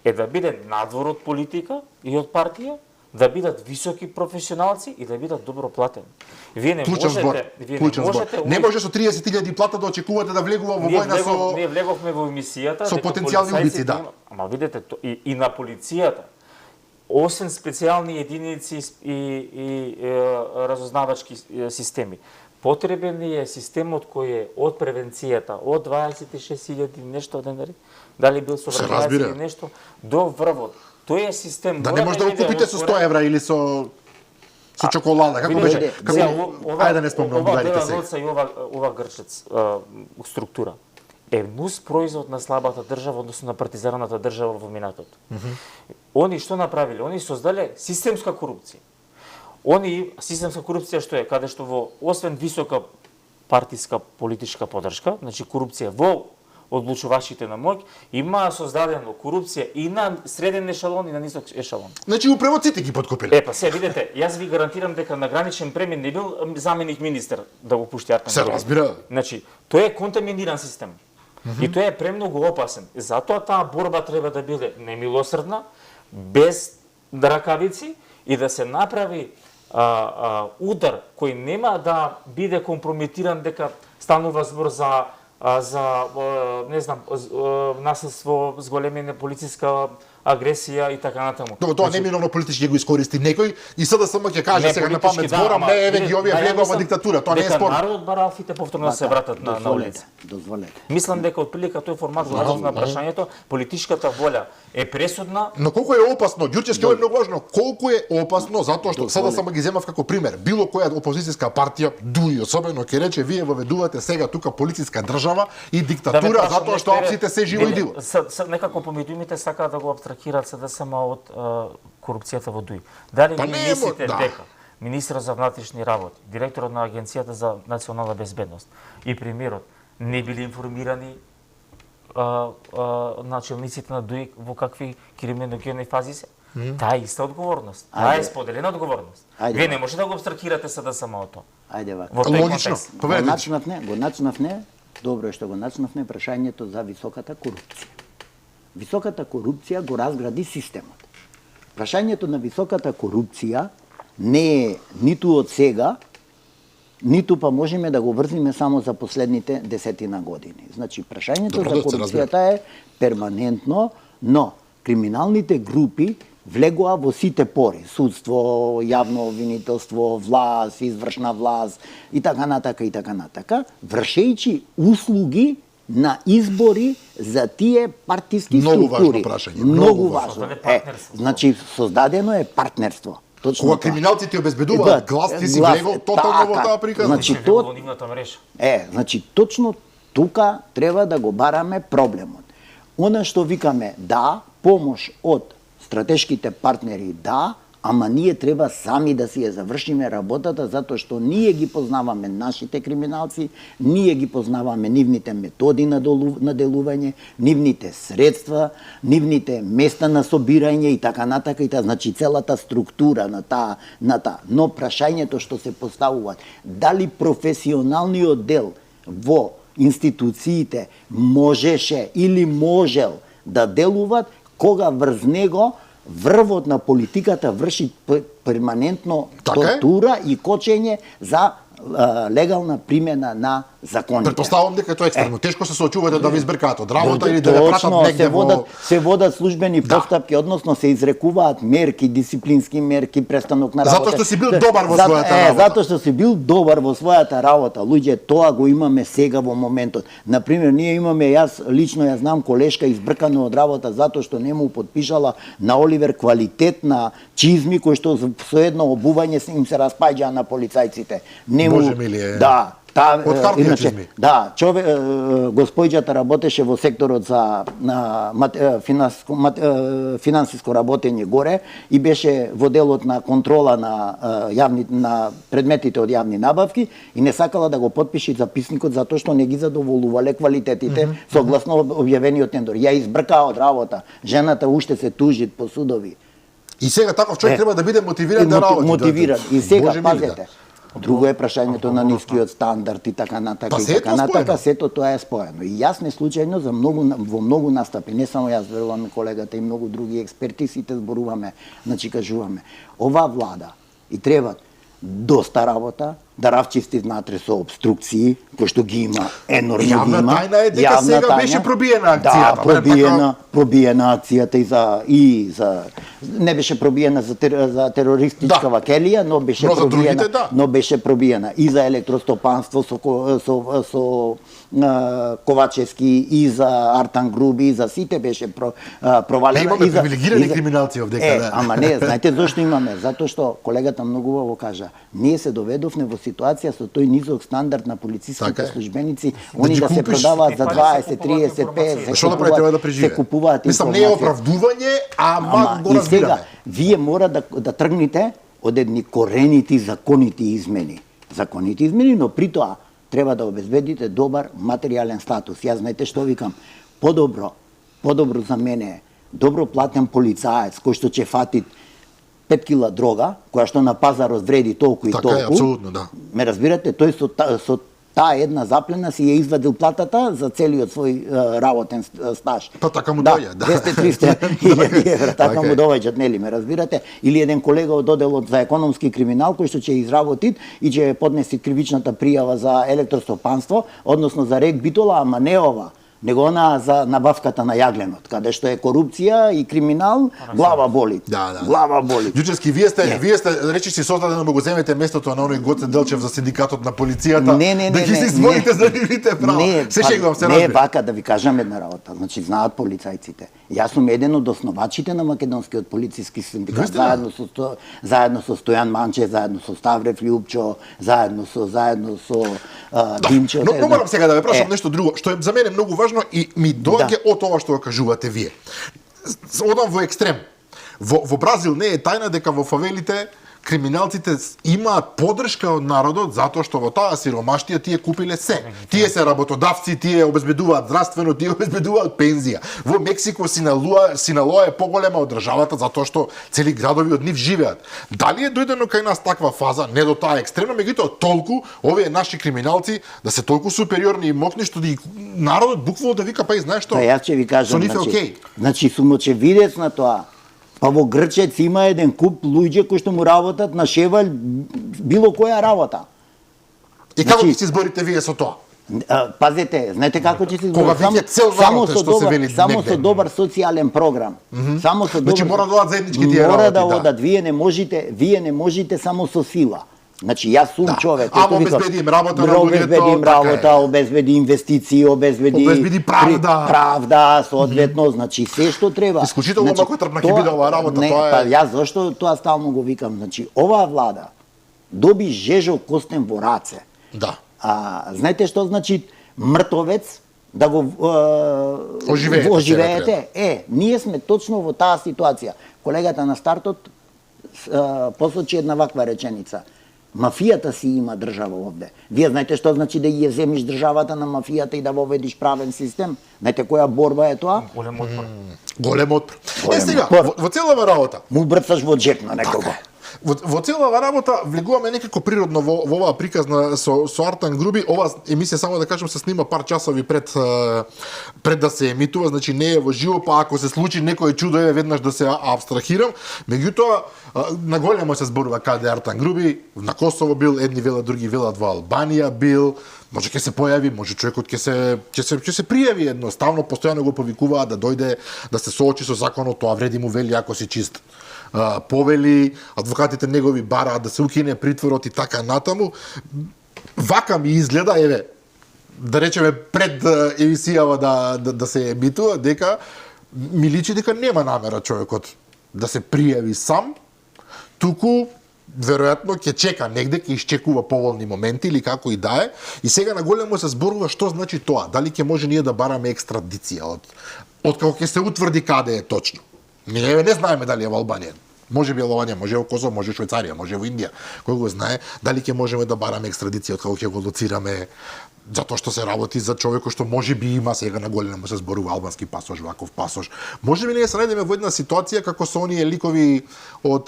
е да биде надвор од политика и од партија, да бидат високи професионалци и да бидат добро платени. Вие не можете... Не може со 30.000 плата да очекувате да влегува во војна со... Ние влеговме во емисијата... Со потенцијални убици, да. Ама видете, и на полицијата, освен специјални единици и разузнавачки системи, потребен е системот кој е од превенцијата, од 26.000 нешто денари, дали бил со врачување или нешто, до врвот. Тој е систем... Да не може да го купите со 100 евра или со чоколада, како беше? Ајде да не спомнам бугарите сега. И ова грчец структура е нус производ на слабата држава, односно на партизаната држава во минатото. Они што направиле? Они создале системска корупција. Системска корупција што е? Каде што освен висока партиска политичка подршка, значи корупција во одлучувачите на моќ, има создадено корупција и на среден ешалон и на нисок ешалон. Значи управоците ги подкупиле. Па се видете, јас ви гарантирам дека на граничен премин не бил заменик министер да го пушти Артем. Се разбира. Значи, тој е контаминиран систем. И тој е премногу опасен. Затоа таа борба треба да биде немилосрдна, без ракавици и да се направи удар кој нема да биде компрометиран дека станува збор за не знам, насилство, зголемена полициска агресија и така натаму. Тоа неминовно политички го искористи некој и СДСМ ќе каже сега на памет зборам, не еве ги овие влегува во диктатура, тоа не е спорно. Дека народот бара Алфите повторно да се вратат на улица. Дозволете. Мислам дека отприлика тој формат го на прашањето, политичката волја е пресудна. Но колку е опасно, Ѓурчевски е многу важно, колку е опасно затоа што СДСМ ги земав како пример. Било која опозицијска партија, дуи особено ќе рече вие воведувате сега тука полициска држава и диктатура затоа што апсите се живо и диво. Некако помеѓу имите сакаат да го абстрахираат СДСМ од корупцијата во ДУИ. Дали ви мислите дека министерот за внатрешни работи, директорот на Агенцијата за национална безбедност и премиерот не били информирани начелниците на ДУИ во какви криминогени фази се? Таа е иста одговорност. Таа е споделена одговорност. Вие не можете да го абстрахирате СДСМ од тоа. Ајде вака. Логично. Го начнавне, добро е што го начнавне прашањето за високата корупција. Високата корупција го разгради системот. Прашањето на високата корупција не е ниту од сега, ниту па можеме да го врзиме само за последните 10 години. Значи, прашањето за корупцијата е перманентно, но криминалните групи влегоа во сите пори, судство, јавно обвинителство, власт, извршна власт и така натака, вршејќи услуги на избори за тие партиски структури. Многу важно прашање. Многу важно. Значи, создадено е партнерство. Точно кога криминалците обезбедуваат глас, ти си влегол тотално во таа приказна. Значи, значи, точно тука треба да го бараме проблемот. Она што викаме, да, помош од стратешките партнери, да, ама ние треба сами да си ја завршиме работата, затоа што ние ги познаваме нашите криминалци, ние ги познаваме нивните методи на делување, нивните средства, нивните места на собирање и така натака, значи целата структура на таа. Но прашањето што се поставуваат, дали професионалниот дел во институциите можеше или можел да делуваат кога врз него врвот на политиката врши перманентно тортура и кочење за легална примена на законите. Предпоставувам дека тоа е екстремно тешко се соочувате да ви избркаат од работа или да ве пратат негде во... Се водат службени постапки, односно се изрекуваат мерки, дисциплински мерки, престанок на работа. Затоа што си бил добар во својата работа. Затоа што си бил добар во својата работа. Луѓе, тоа го имаме сега во моментот. Например, ние имаме, јас лично ја знам колешка избркана од работа затоа што не му потпишала на Оливер квалитетна чизми кои што со едно обување им се распаѓаа на полицајците. Боже милие. Да. Од хартија чизми. Да, господјата работеше во секторот за финансиско работење горе и беше во делот на контрола на предметите од јавни набавки и не сакала да го потпише записникот затоа што не ги задоволувале квалитетите согласно објавениот тендер. Ја избркаа од работа. Жената уште се тужи по судови. И сега таков човек треба да биде мотивиран да работи. Мотивиран. И сега Боже мили, пазете. Друго е прашањето на нискиот стандард и така натака Па и сето така натака, споено. сето тоа е споено. И јас не случајно во многу настапи, не само јас, верувам колегата и многу други експерти, сите зборуваме, значи кажуваме, оваа влада и треба доста работа, да равчисти внатре со обструкции, кои што ги има енормно ги Јавна има. тајна е дека сега беше пробиена акцијата. Да, пробиена акцијата и за не беше пробиена за терористичка вакелија, но беше Но за пробиена, другите, да. но беше пробиена и за електростопанство со Ковачевски и за Артан Груби и за сите беше провалена. Имаме и за привилегирани криминалци овдека, да. Ама не, знаете зошто имаме? Затоа што колегата многу убаво кажа, ние се доведовме во ситуација со тој низок стандард на полициските Така е. службеници, Да они ги да се купиш. продаваат за И па 20, се купуваат 30, 50, Што да прави треба да преживее? се купуваат Мислам, не е информација. оправдување, ама го и разбираме. сега, вие мора да тргнете од едни коренити законити измени. Законити измени, но при тоа треба да обезбедите добар материјален статус. Јас знаете што викам? Подобро за мене е добро платен полицаец кој што ќе фати 5 кила дрога, која што на пазарот вреди толку и Така толку. е, апсолутно, да. Ме разбирате, тој со таа една заплена си ја извадил платата за целиот свој работен стаж. Па така му доаѓа, да. 200-300 илјади евра, така Така му е. доаѓаат, нели, ме разбирате? Или еден колега од одделот за економски криминал кој што ќе изработи и ќе поднеси кривичната пријава за електростопанство, односно за рек битола, ама не ова, него она за набавката на јагленот, каде што е корупција и криминал, глава боли. Да. Глава боли. Ѓучевски, вие сте речиси создадено да го земете местото на оној Гоце Делчев за синдикатот на полицијата, да ги се изборите за нивните права. Се шегувам, се Не разбира. вака, да ви кажам една работа. Значи, знаат полицајците. Јас сум еден од основачите на македонскиот полициски синдикат, Вистина? заедно со Стојан Манче, заедно со Ставрев Љупчо, заедно со Димчо. Но морам сега да ве прашам нешто друго, што е за мене многу важно и ми доаѓа од ова што го кажувате вие. Одам во екстрем. Во Бразил не е тајна дека во фавелите криминалците имаат подршка од народот затоа што во таа сиромаштија тие купиле се. Тие се работодавци, тие обезбедуваат здравствено, тие обезбедуваат пензија. Во Мексико Синалоа е поголема од државата затоа што цели градови од нив живеат. Дали е дојдено кај нас таква фаза, не до таа екстремно, меѓутоа толку овие наши криминалци да се толку супериорни и мокни што народот буквално да вика па и знаеш што? Па јас ќе ви кажам, со нив е окей. значи сум очевидец на тоа. Па во Грчец има еден куп луѓе кои што му работат на шеваль било која работа. И како Значи- ќе се изборите вие со тоа? Пазете, знаете како ќе се Кога веќе цел народ е што се вели само негде. со добар социјален програм. Само со Значи добар мора да одат заеднички тие Мора работи, да да. одат, вие не можете само со сила. Значи јас сум човек Ама кој викам, обезбеди им работа на луѓето, обезбеди им така е. работа, обезбеди инвестиции, обезбеди правда. правда, соодветно, значи се што треба. Исклучително многу трпна ќе биде оваа работа, не, тоа е. Па јас зашто тоа стално го викам, значи оваа влада доби жежо костен во раце. Да. Знаете што значи мртовец да го Оживеете, ние сме точно во таа ситуација. Колегата на стартот посочи една ваква реченица. Мафијата си има држава овде. Вие знаете што значи да ја земиш државата на мафијата и да воведиш правен систем? Знаете која борба е тоа? Голем отпор. Голем отпор. Голем Сега, отпор. во целава работа, Му брцаш во джеп на некого. Така е. Во целава работа влегуваме некако природно во оваа приказна со Артан Груби. Оваа емисија, само да кажам, се снима пар часови пред да се емитува, значи не е во живо, па ако се случи некој чудо, веднаш да се абстрахирам. Меѓутоа, наголемо се зборува каде Артан Груби, на Косово бил, едни велат, други велат во Албанија бил, може ќе се појави, може човекот ќе се пријави едноставно, постојано го повикуваат да дојде да се соочи со законот, тоа вреди му вели ако си чист. Повели, адвокатите негови бараат да се укине притворот и така натаму. Вака ми изгледа, еве, да речеме пред емисијава да се емитува, дека ми личи дека нема намера човекот да се пријави сам, туку веројатно ќе чека негде, ќе исчекува поволни моменти или како и да е, и сега наголемо се зборува што значи тоа, дали ќе може ние да бараме екстрадиција од како ќе се утврди каде е точно. Ние не знаеме дали е во Албанија. Може би Албанија, може во Косово, може во Швајцарија, може во Индија. Кој го знае дали ќе можеме да бараме екстрадиција од како ќе го лоцираме, затоа што се работи за човек што може би има сега на големо се зборува албански пасош, ваков пасош. Може би ние се најдеме во една ситуација како со оние ликови од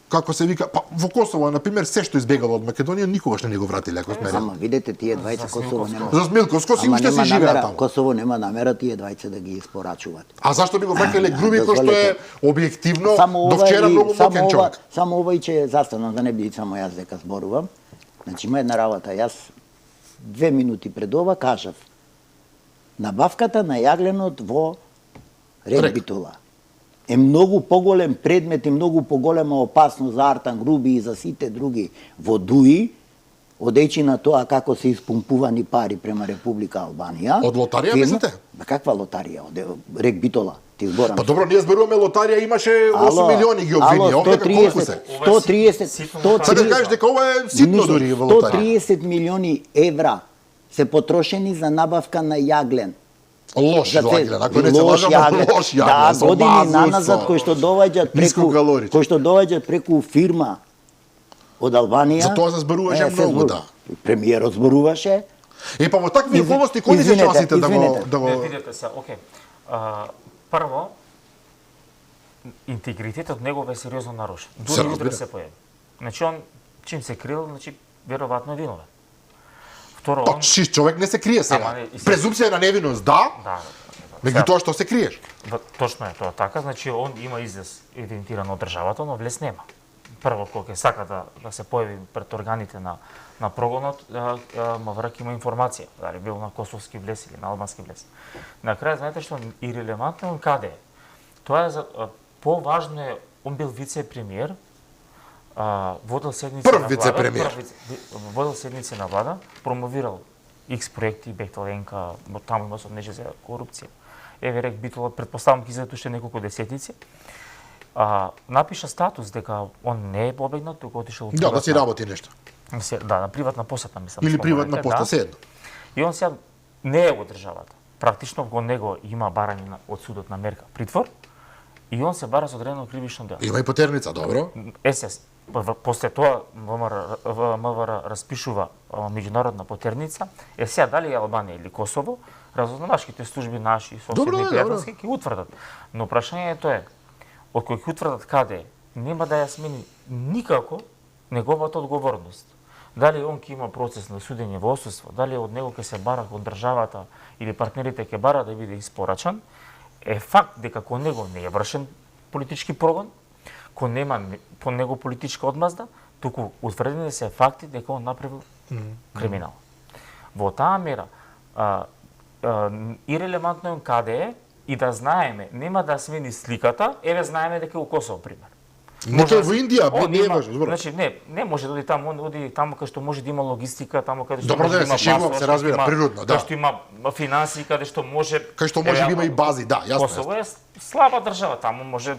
како се вика, па во Косово на пример се што избегало од Македонија никогаш не го вратиле ако сме. Ама видете тие двајца Косово нема. За Смилковско си уште си живеат таму. Косово нема намера тие двајца да ги испорачуваат. А зашто би го враќале Груби кој што е објективно до вчера многу мокен човек? Само овој че застанам да не биде само јас дека зборувам. Значи има една работа, јас 2 минути пред ова кажав. Набавката на јагленот во Рекбитула е многу поголем предмет и многу поголема опасност за Артан Груби и за сите други во Дуи, одејќи на тоа како се испумпувани пари према Република Албанија. Од лотарија мислите? Ба каква лотарија? Од Рекбитула. Ти зборам. Па добро, ние зборуваме лотарија, имаше 8 милиони ги обвини. Овде колку се? 130 Сега да кажеш дека ова е ситно дури во лотарија. 130 милиони евра се потрошени за набавка на јаглен. Лош јаглен, ако не се лажам, лош јаглен. Да, години наназад кои што доаѓаат преку фирма од Албанија. За тоа се зборуваше многу, да. Премиерот зборуваше. Па во такви околности кои се шансите да го Не, видете се, окей. Прво, интегритетот негов е сериозно нарушен. Дури утре се појави. Значи он чим се крил, значи веројатно е виновен. Второ, па човек не се крие сега. Презумпција на невиност, да. Да. Меѓутоа што се криеш? Точно е тоа така, значи он има излез идентиран од државата, но влез нема. Прво кога ќе сака да се појави пред органите на прогонот, МВР има информација, дали бил на косовски влез или на албански влез. На крај знаете што ирелевантно каде е. Тоа е поважно е, он бил вице-премиер, водел седници на влада, водел седници на влада, промовирал X проекти, Бехтеленка, таму има сомнеже за корупција. Еве Рекбитула, предпоставам ќе излезат уште неколку десетици. Напиша статус дека он не е побегнат, туку отишел од да си работи нешто. Да, на приватна посета мислам. Или приватна посета, седно. И он сега не е во државата. Практично во него има барање од судот на мерка притвор и он се бара со одредено кривично дело. Има и потерница, добро. После тоа МВР распишува меѓународна потерница. Сега дали е Албанија или Косово, разузнавачките служби наши, соседни пријателски ќе утврдат. Но прашањето е, од кој ќе утврдат каде е, нема да ја смени никако неговата одговорност. Дали он ќе има процес на судење во отсуство, дали од него ќе се бара од државата или партнерите ќе бара да биде испорачан, е факт дека кон него не е вршен политички прогон, кон нема по него политичка одмазда, туку утврдени се факти дека он направил криминал. Во таа мера, ирелевантно е каде е и да знаеме, нема да смени сликата, еве знаеме дека е у Косово, пример. Може во Индија, не е важно, добро. Значи не може да оди таму, он оди таму каде што може да има логистика, таму каде што добро, може да има пасош, се разбира природно, да. Каде што има финансии, каде што може да има и бази, да, јасно. Косово е слаба држава, таму може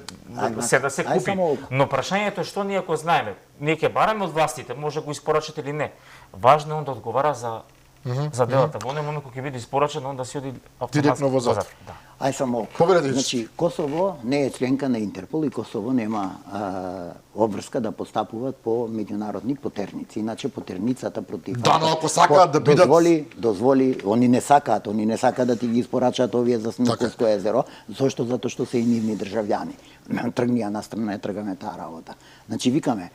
се да се купи. Но прашањето е што ние ако знаеме, ние ќе бараме од властите, може го испорачат или не. Важно е он да одговара за делата. Во оној момент кога ќе биде испорачен, он да си оди директно во затвор. Ај само. Значи Косово не е членка на Интерпол и Косово нема обврска да постапуваат по меѓународни потерници. Иначе потерницата против да, но ако сакаат да бидат дозволи, они не сакаат да ти ги испорачаат овие за Смилковско езеро, зошто? Затоа што се и нивни државјани. Тргнија на страна тргаме таа работа. Значи викаме,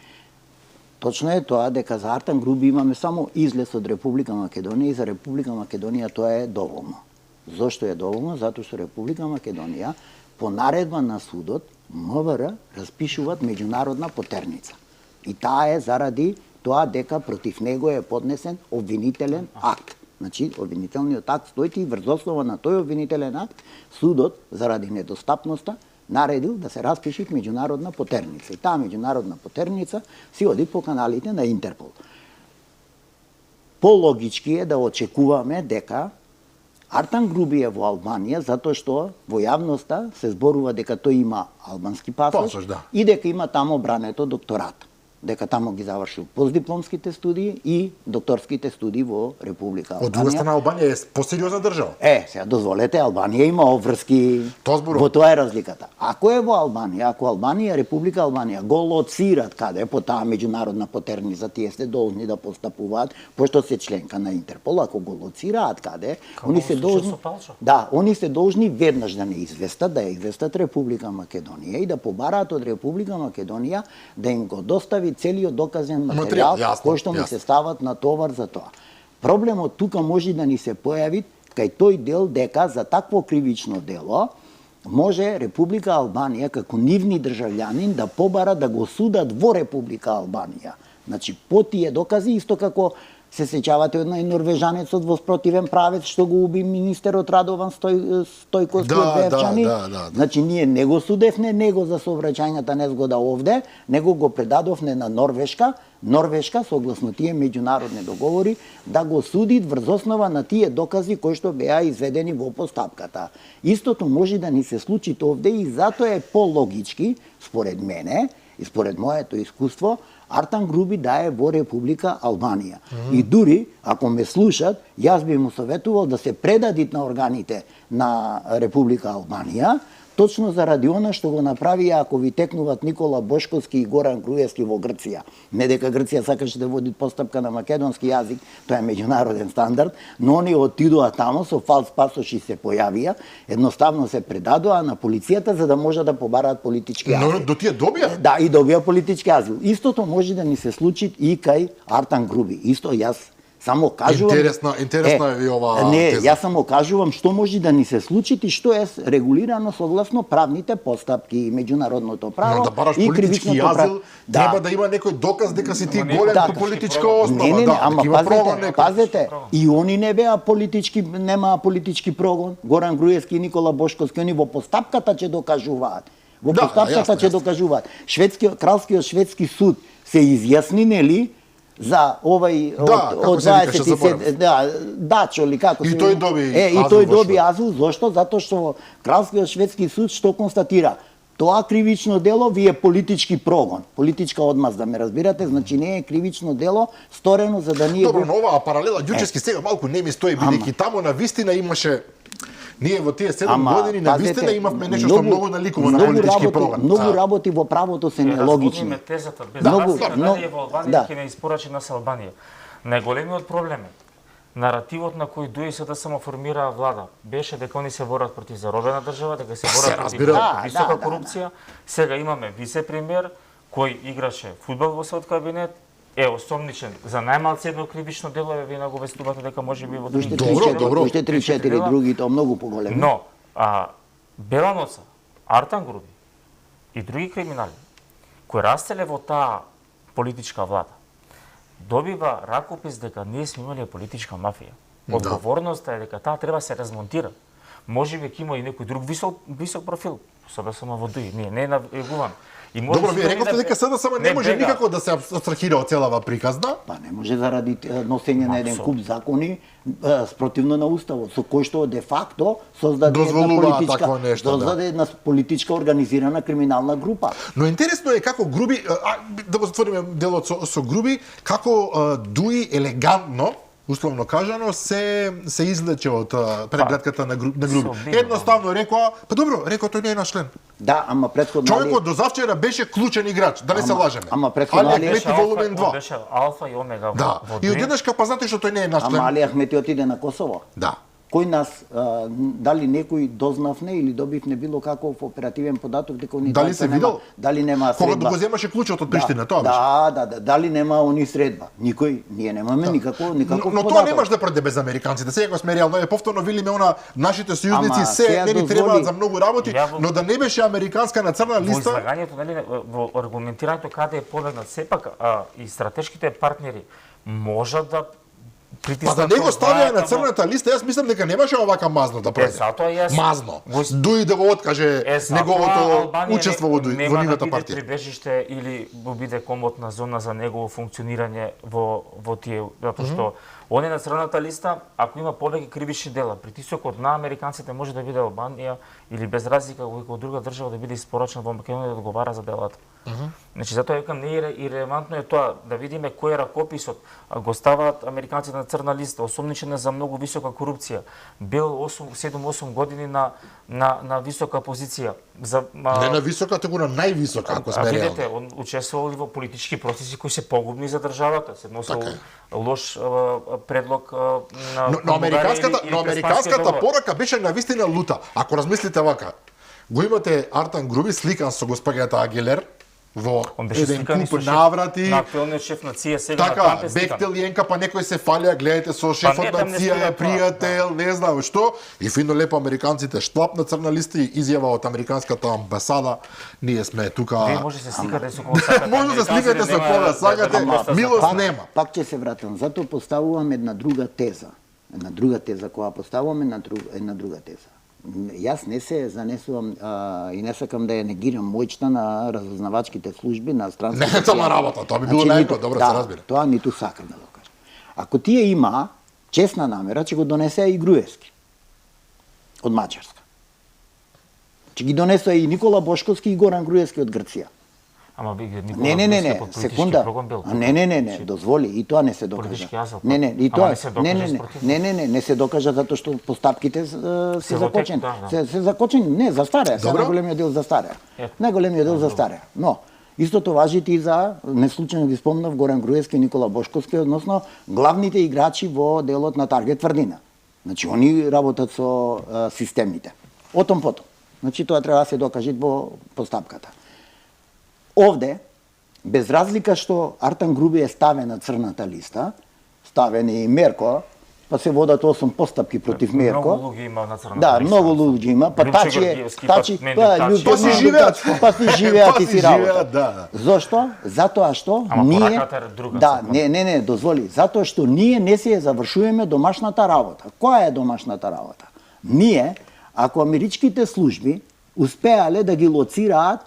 точно е тоа дека за Артан Груби имаме само излез од Република Македонија и за Република Македонија тоа е доволно. Зошто е доволно? Затоа што Република Македонија по наредба на судот МВР распишуваат меѓународна потерница. И таа е заради тоа дека против него е поднесен обвинителен акт. Значи, обвинителниот акт стои и врз основа на тој обвинителен акт судот заради недостапноста наредил да се распиши меѓународна потерница. И таа меѓународна потерница си оди по каналите на Интерпол. Пологички е да очекуваме дека Артан Груби е во Албанија затоа што во јавноста се зборува дека тој има албански пасош да. И дека има таму брането докторат. дека тамо ги завршил постдипломските студии и докторските студии во Република Албанија. Од друга страна, Албанија е посериозна држава. Сега дозволете, Албанија има обврски. Тоа зборувам. Во тоа е разликата. Ако е во Албанија, ако Албанија, Република Албанија го лоцират каде по таа меѓународна потерниза, тие се должни да постапуваат, пошто се членка на Интерпол, ако го лоцираат каде, они се должни они се должни веднаш да не известат, да ја известат Република Македонија и да побараат од Република Македонија да им го достави целиот доказен материјал кој што му се стават на товар за тоа. Проблемот тука може да ни се појави кај тој дел дека за такво кривично дело може Република Албанија како нивни државјанин да побара да го судат во Република Албанија. Значи, по тие докази, исто како се сеќавате од норвежанецот во спротивен правец што го уби министерот Радован Стојковски од Бевчани. Значи, ние не го судевне него за сообраќајната незгода овде, него го предадовне на Норвешка. Норвешка, согласно тие меѓународни договори, да го суди врз основа на тие докази кои што беа изведени во постапката. Истото може да ни се случи овде и затоа е пологички, според мене, и според моето искуство, Артан Груби да е во Република Албанија. И дури, ако ме слушат, јас би му советувал да се предадит на органите на Република Албанија, точно заради она што го направија ако ви текнуват Никола Бошковски и Горан Груевски во Грција. Не дека Грција сакаше да води постапка на македонски јазик, тоа е меѓународен стандард, но они отидоа тамо со фалс пасоши се појавија, едноставно се предадоа на полицијата за да може да побараат политички азил. Но до тие добија? Да, и добија политички азил. Истото може да ни се случи и кај Артан Груби. Исто јас само кажувам... Интересна е ова не, теза. Јас само кажувам што може да ни се случи и што е регулирано согласно правните постапки и меѓународното право. Но да бараш и политички јазил, треба да има некој доказ дека си ти голем по политичка основа. Не, ама пазете, пазете, и они не беа политички, немаа политички прогон. Горан Груевски и Никола Бошковски, они во постапката ќе докажуваат. Во постапката ќе докажуваат. Кралскиот шведски суд се изјасни, нели, за овај од 27 Дачо или како се. И тој доби и тој доби азил, зошто? Затоа што Кралскиот шведски суд што констатира? Тоа кривично дело ви е политички прогон, политичка одмазда, ме разбирате? Значи не е кривично дело сторено за да ние... Добро, но оваа паралела ѓучески сега малку не ми стои, бидејќи таму на вистина имаше... Ние во тие 7 години на вистина имавме нешто што многу наликува на политички прогон. Многу работи во правото се нелогични. Разбудиме тезата, без Албанија во Албанија ќе не испорачи нас Албанија. Најголемиот проблем е наративот на кој дуи се да самоформира влада беше дека они се борат против заробена држава, дека се борат против висока корупција. Сега имаме вице-премиер кој играше фудбал во својот кабинет, е осомничен за најмалку едно кривично дело, вие го вестувате дека може би во други. Добро, уште 3-4 други, тоа многу поголеми. Но Беланоца, Артан Груби и други криминали кои растеле во таа политичка влада, добива ракопис дека ние сме имале политичка мафија. Одговорноста е дека таа треба се размонтира. Може би ќе има и некој друг висок профил, само во ДУИ, ние не навегуваме. Добро, вие рековте дека СДСМ не може никако да се абстрахира од целава приказна? Па не може заради носење на еден куп закони спротивно на уставот, со кој што де факто создаде една политичка организирана криминална група. Но интересно е како Груби, да го затвориме делот со Груби, како ДУИ елегантно, условно кажано, се излече од прегледката на Груби. Едноставно рекоа, па добро, тој не е наш член. Да, ама претходно човекот до завчера беше клучен играч, да не се лажеме. Ама претходно беше алфа и омега. Да. И одеднашка па знаете што тој не е наш член. Ама Али Ахмети отиде на Косово. Да. Кој нас, дали некој дознавне или добивне било каков оперативен податок дека они дали се видел? Дали нема средба? Кога го земаше клучот од Приштина, тоа беше. Да, дали нема они средба? Никој, ние немаме никаков податок. Но тоа не може да проде без американците. Сега сме реално повторно видиме она нашите сојузници се не ни требаат за многу работи, но да не беше американска на црна листа. Во излагањето, нели, во аргументирањето каде е побегнат, сепак и стратешките партнери можат да Па да не го ставија на црната листа, јас мислам дека немаше овака мазно да пројде. Мазно. Дуи да го откаже неговото учество во нивната партија. Нема да биде прибежиште или биде комотна зона за негово функционирање во тие, затоа што Он е на црната листа, ако има повеќе кривични дела, притисокот на американците може да биде Албанија или без разлика во друга држава да биде испорачен во Македонија да одговара за делата. Значи затоа викам не е ирелевантно е тоа да видиме кој е ракописот. Го ставаат американците на црна листа, осомничен е за многу висока корупција. Бил 7-8 години на висока позиција. Не на висока, туку на највисока, ако сме реални. Видите, он учествувал и во политички процеси кои се погубни за државата. Се носел лош предлог на Но американската порака беше навистина лута. Ако размислите вака, го имате Артан Груби сликан со госпоѓата Агилер во еден куп наврати. На актуелниот шеф на ЦИА сега на Така, Трамп е сликан. Бехтел Јенка, па некој се фалија, гледате со шефот на ЦИА е пријател, не знам што. И фино лепо американците штап на црна листа и изјава од американската амбасада, ние сме тука. Вие може се сликате со кого сакате. Може да сликате со кого сакате, милост нема. Пак ќе се вратам, затоа поставувам една друга теза. Една друга теза која поставувам една друга теза. Јас не се занесувам и не сакам да ја негирам моќта на разузнавачките служби на странските. Не е цела работа, тоа би било најко, добро се разбира. Тоа ниту сакам да го кажам. Ако тие има честна намера, ќе го донесе и Груевски од Маđarска. Ќе ги донесе и Никола Бошковски и Горан Груевски од Грција. Ама би Никола Не, под политички секунда. прогон бил. Не, дозволи, и тоа не се докажа. Политички азил. Не, и тоа не се докажа спротив. не се докажа затоа што постапките се закочени. да. Се закочени, не, застареа, се најголемиот дел застареа. Најголемиот дел застареа. Но истото важи и за, неслучајно ги спомнав, Горан Груевски и Никола Бошковски, односно главните играчи во делот на Таргет Тврдина. Значи, они работат со системите. Отом потом. Значи, тоа треба да се докаже во постапката. Овде, без разлика што Артан Груби е ставен на црната листа, ставен и Мерко, па се водат 8 постапки против Мерко. Многу луѓе има на црната Да, листа. многу луѓе има, па Любче Тачи Георгиевски, Тачи, па Менди Тачи. Па си живеат. Па си живеат и си работа. живеат, да. Зошто? Затоа што Ама ние пораката е друга, Да, секунда. не, дозволи. Затоа што ние не си ја завршуваме домашната работа. Која е домашната работа? Ние, ако америчките служби успеале да ги лоцираат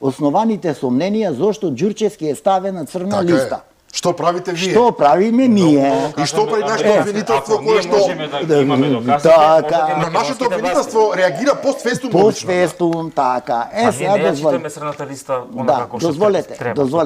основаните сомненија зошто Ѓурчевски е ставен на црна Така листа. е. Што правите вие? Што правиме ние? И што прави нашето обвинителство кое што можеме да имаме доказите, Така. Но нашето обвинителство реагира постфестум обично. Постфестум, така. Ние Сега не ја дозволи. читаме црната листа Да, онака како што дозволете,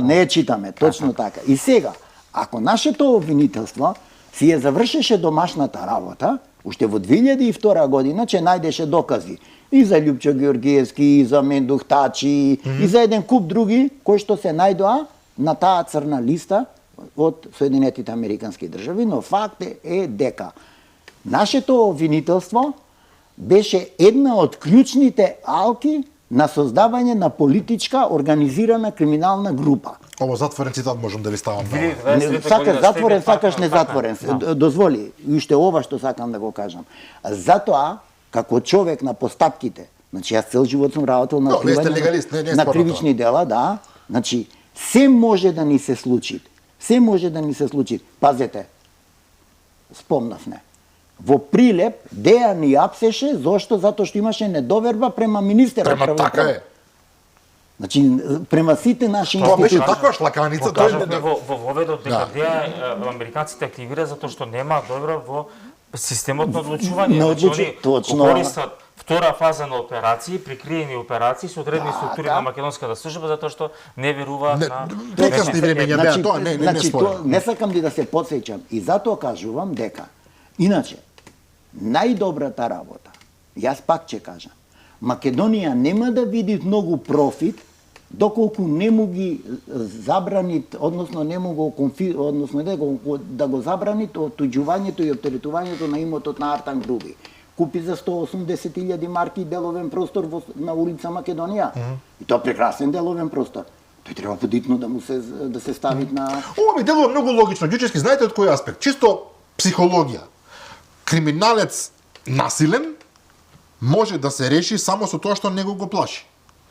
не ја читаме, точно така. И сега, ако нашето обвинителство си ја завршеше домашната работа, уште во 2002 година ќе најдеше докази и за Любчо Георгиевски, и за Мендух Тачи, и за еден куп други кои што се најдоа на таа црна листа од Соединетите Американски држави, но факт е дека нашето обвинителство беше една од клучните алки на создавање на политичка организирана криминална група. Ово затворен цитат можам да ви ставам. Сакаш затворен, сакаш незатворен. Дозволи, и уште ова што сакам да го кажам. Затоа, како човек на постапките, значи јас цел живот сум работел на откривање на кривични дела, да, значи се може да ни се случи. Се може да ни се случи. Пазете, спомнав не. Во Прилеп Дејан ни апсеше, зошто? Затоа што имаше недоверба према министерот. Према така е. Значи, према сите наши Тоа беше институции. таква шлаканица, Кажавме во воведот дека Да. Деја американците активира затоа што нема добро во системот на одлучување. На Значи, они точно. користат втора фаза на операции, прикриени операции со одредени структури на македонската служба затоа што не веруваат на прекасни времења беа, тоа не спорам. Не сакам да се потсеќам и затоа кажувам дека иначе најдобрата работа, јас пак ќе кажам, Македонија нема да види многу профит доколку не му ги забрани, односно не му го односно да го забрани отуѓувањето и оптеретувањето на имотот на Артан Груби. Купи за 180.000 марки деловен простор на улица Македонија. И тоа прекрасен деловен простор. Тој треба подитно да се стави на... Ова ми делува многу логично. Ѓучевски, знаете од кој аспект? Чисто психологија. Криминалец насилен може да се реши само со тоа што него го плаши.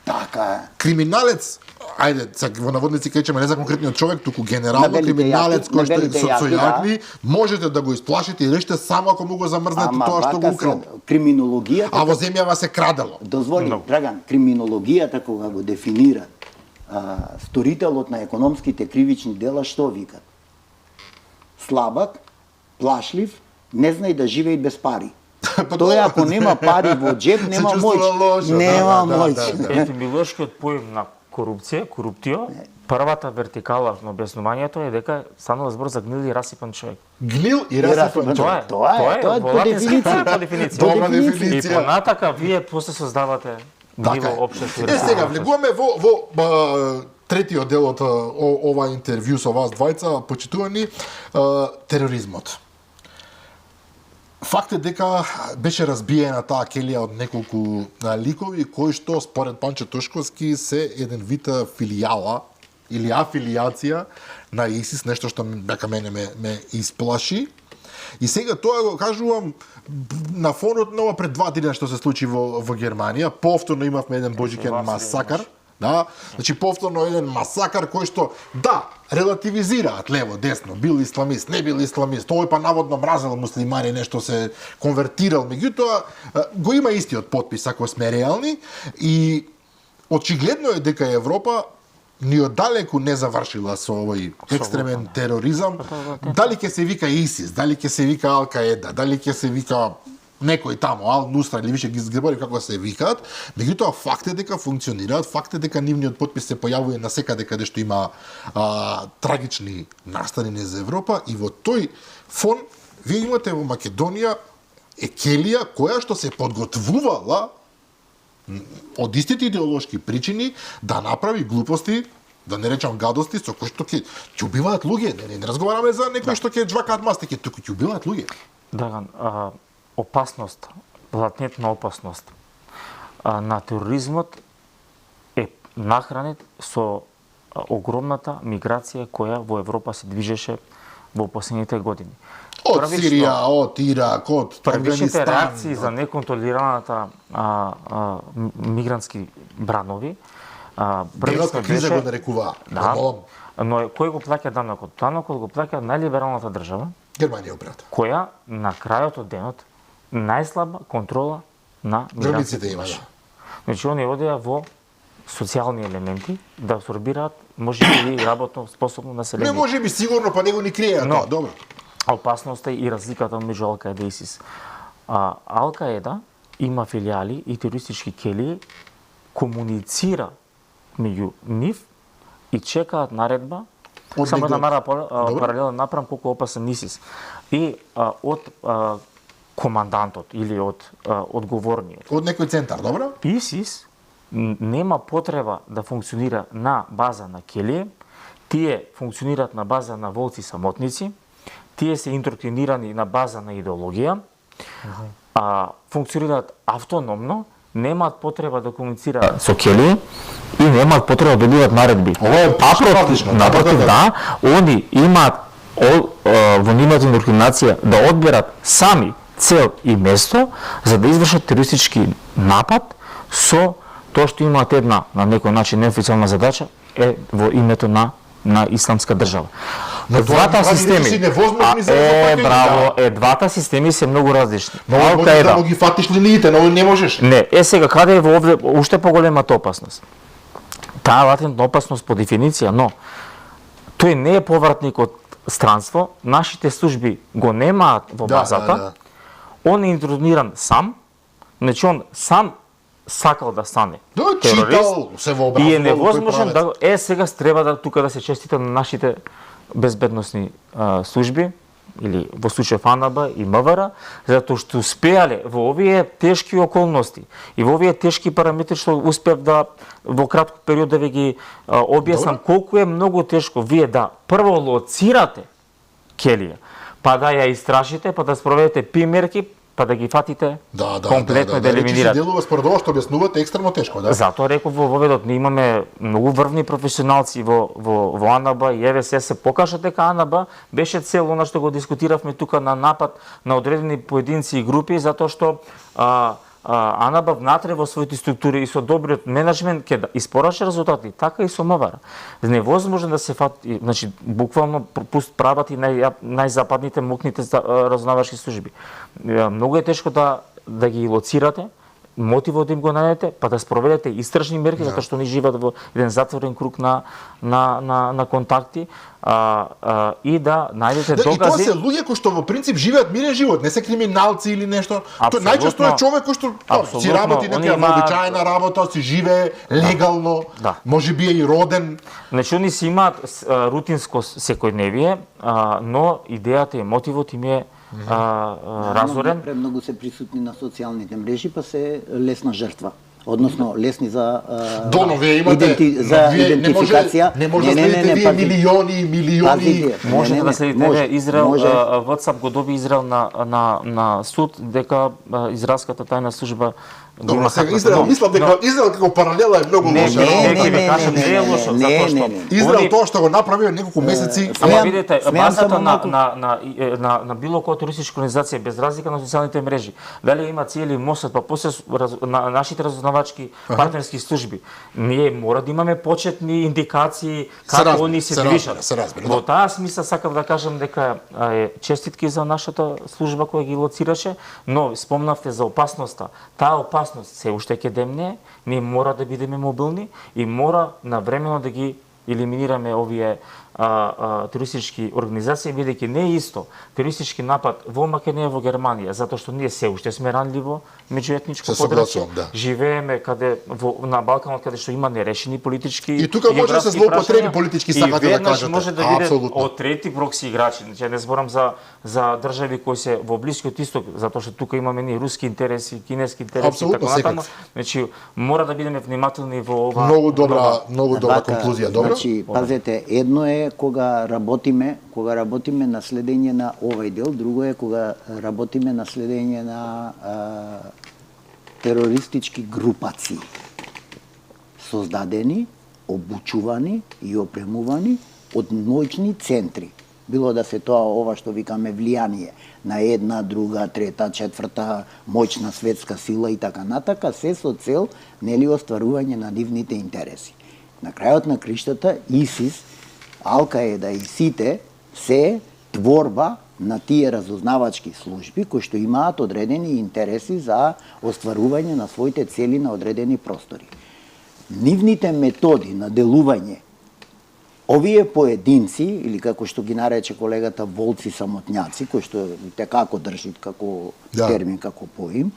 Така е. Криминалец, ајде, во наводници кажеме не за конкретниот човек, туку генерално криминалец кој што е со јакни, можете да го исплашите и решите само ако му го замрзнете тоа што го украл. Криминологијата... А во земјава се крадело. Дозволи, Драган, криминологијата кога го дефинират сторителот на економските кривични дела, што викат? Слабак, плашлив, не знае да живее без пари. Тој ако нема пари во джеб, нема Се моќ. чувствува лошо, Нема да, моќ. да. Етимолошкиот поим на корупција, коруптио, првата вертикала на објаснувањето е дека станува збор за гнил и расипан човек. Гнил и расипан човек. Тоа е во по латински дефиниција. по дефиниција. Добра И дефиниција. понатака вие после создавате Така гниво е. општество. и Е, расизам сега, општество. влегуваме во третиот дел од ова интервју со вас двајца, почитувани, тероризмот. Факт е дека беше разбиена таа келија од неколку ликови кои што според Панче Тошковски се еден вид филијала или афилијација на ИСИС, нешто што бека мене ме исплаши. И сега тоа го кажувам на фонот на ова пред 2 дена што се случи во Германија. Повторно имавме еден божикен масакар. Да, значи повторно еден масакар кој што да, релативизираат лево, десно, бил исламист, не бил исламист, тој па наводно мразел муслимани, нешто се конвертирал, меѓутоа го има истиот подпис ако сме реални и очигледно е дека Европа ни оддалеку не завршила со овој екстремен тероризам. Дали ќе се вика ИСИС, дали ќе се вика Ал-Каеда, дали ќе се вика некој таму, Ал-Нусра или више ги зборим како се викаат, меѓутоа факт е дека функционираат, факт е дека нивниот подпис се појавува на секаде каде што има трагични настанини за Европа и во тој фон вие имате во Македонија екелија која што се подготвувала од истите идеолошки причини да направи глупости, да не речам гадости, со кои што ќе убиваат луѓе. Не разговараме за некои што ќе джвакаат мастики, туку ќе убиваат луѓе. Даган, опасност, латентна опасност на тероризмот е нахранет со огромната миграција која во Европа се движеше во последните години. Од Сирија, од Ирак, од Првичните Афганистан. реакции за неконтролираната мигрантски бранови, Белата криза го нарекуваа. Да, но кој го плаќа данокот? Данокот го плаќа најлибералната држава, Германија опрата. која на крајот од денот најслаба контрола на Границите миграциите има, имаше. да. Значи, они одеа во социјални елементи да абсорбираат можеби и работно способно население. Не може би сигурно, па него ни криеа Но- тоа, добро. Опасноста и разликата меѓу Ал-Каеда и ИСИС. Ал-Каеда има филијали и терористички келии, комуницира меѓу нив и чекаат наредба. Од Само да некој- мара Добро. паралелен направам колку опасен ИСИС. И од командантот или од одговорниот. Од некој центар, добро? ИСИС нема потреба да функционира на база на келие, тие функционираат на база на волци самотници, тие се интроктинирани на база на идеологија, функционираат автономно, немаат потреба да комуницираат со келие и немаат потреба да добиваат наредби. Ова е Напротив, напротив, да, они имаат во нивната индоктринација да одберат сами цел и место за да извршат терористички напад со тоа што имаат една на некој начин неофицијална задача е во името на исламска држава. Но тоа Двата прави системи, речиси невозможни за запаѓање, браво, да. двата системи се многу различни. Но можеш да му ги фатиш линиите, но не можеш. Не, сега каде е во овде уште поголемата опасност? Таа латентна опасност по дефиниција, но тој не е повратник од странство, нашите служби го немаат во базата. Он е интрудниран сам, значи он сам сакал да стане Да, терорист читал, се вообразувал и е кој невозможен правец. да сега треба да тука да се честита на нашите безбедносни служби или во случај ФАНАБ и МВР, затоа што успеале во овие тешки околности и во овие тешки параметри што успев да во краток период да ви ги објаснам колку е многу тешко вие да прво лоцирате келија, па да ја истражите, па да спроведете примерки, па да ги фатите комплетно да елиминирате. Речи се делува според ова што објаснувате екстремно тешко, да? Затоа реков во воведот, ние имаме многу врвни професионалци во АНАБ и ЕВС се покажа дека АНАБ беше цел она што го дискутиравме тука на напад на одредени поединци и групи, затоа што АНАБ внатре во своите структури и со добриот менеджмент ќе да испорача резултати, така и со МВР. Невозможно да се фати, значи буквално прават и најзападните мокните разузнавачки служби. Многу е тешко да ги лоцирате мотивот да им го најдете, па да спроведете истражни мерки, затоа што они живеат во еден затворен круг на контакти, и да најдете докази. И тоа се луѓе кои што во принцип живеат мирен живот, не се криминалци или нешто. Тоа најчесто е човек кој што си работи некоја вообичаена работа, си живее легално, можеби е и роден. Значи они си имаат рутинско секојдневие, но идејата и мотивот им е разорен. Премногу се присутни на социјалните мрежи, па се лесна жртва. Односно лесни за идентификација. Не може да следите вие милиони. Можете да следите Израел, WhatsApp го доби Израел на суд дека израелската тајна служба. Добро, сега Израел, мислам дека Израел како паралела е многу лоша. Не е лошо, затоа што Израел тоа што го направи неколку месеци. Ама видите, базата на било која туристичка организација без разлика на социјалните мрежи, дали има цели Мосад, па после на нашите разузнавачки партнерски служби, ние мора да имаме почетни индикации како они се движат. Во таа смисла сакав да кажам дека честитки за нашата служба која ги лоцираше, но спомнавте за опасноста. Таа опасност се уште ќе демне, ние мора да бидеме мобилни и мора навремено да ги елиминираме овие терористички организации, бидејќи не е исто терористички напад во Македонија, во Германија, затоа што ние се уште сме ранливо меѓуетничко подрачје. Живееме на Балканот каде што има нерешени политички и тука може да се злоупотреби политички, сакате да кажете. И може да биде од трети прокси играчи. Значи не зборам за држави кои се во Блискиот Исток, затоа што тука имаме ние руски интереси, кинески интереси и така натаму. Значи мора да бидеме внимателни во ова. Многу добра конклузија, добро. Значи пазете, едно е кога работиме на следење на овој дел, друго е кога работиме на следење на терористички групации создадени, обучувани и опремувани од моćни центри. Било да се тоа ова што викаме влијание на една, друга, трета, четврта моćна светска сила и така натака, се со цел нели остварување на нивните интереси. На крајот на криштата ИСИС, Ал-Каеда и сите се творба на тие разузнавачки служби кои што имаат одредени интереси за остварување на своите цели на одредени простори. Нивните методи на делување, овие поединци, или како што ги нарече колегата волци самотњаци, кои што те како држит како термин, како поим,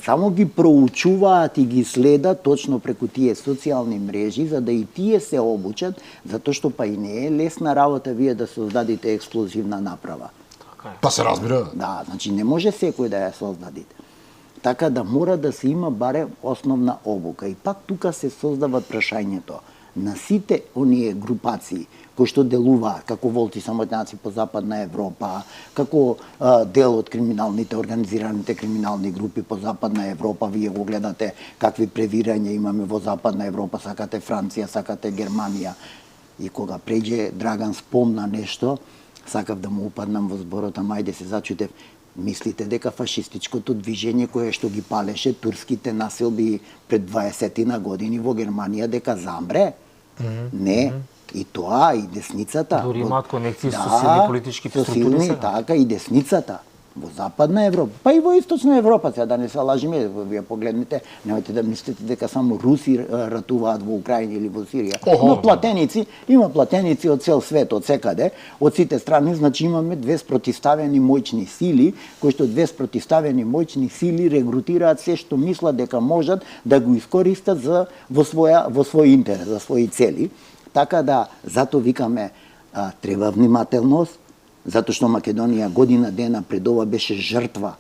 само ги проучуваат и ги следат точно преку тие социјални мрежи, за да и тие се обучат, затоа што па и не е лесна работа вие да создадите експлозивна направа. Па се разбира. Да, значи не може секој да ја создадите. Така да мора да се има барем основна обука. И пак тука се создава прашањето на сите оние групации кои што делуваат како волци самотњаци по Западна Европа, како дел од организираните криминални групи по Западна Европа, вие го гледате какви превирања имаме во Западна Европа, сакате Франција, сакате Германија. И кога преđe Драган спомна нешто, сакав да му упаднам во зборот, ама ајде се зачутев. Мислите дека фашистичкото движење кое што ги палеше турските населби пред 20 години во Германија дека замре? Не. И тоа, и десницата. Дори имаат конекции со силни политички структури сега. Така, и десницата. Во Западна Европа, па и во Источна Европа, сега да не се лажиме, вие погледнете, немојте да мислите дека само руси ратуваат во Украина или во Сирија. Но има платеници од цел свет, од секаде, од сите страни, значи имаме две спротивставени моćни сили, кои што две спротивставени моćни сили регрутираат се што мислат дека можат да го искористат во свој интерес, за своји цели. Така да, зато викаме, треба внимателност, затоа што Македонија година дена пред ова беше жртва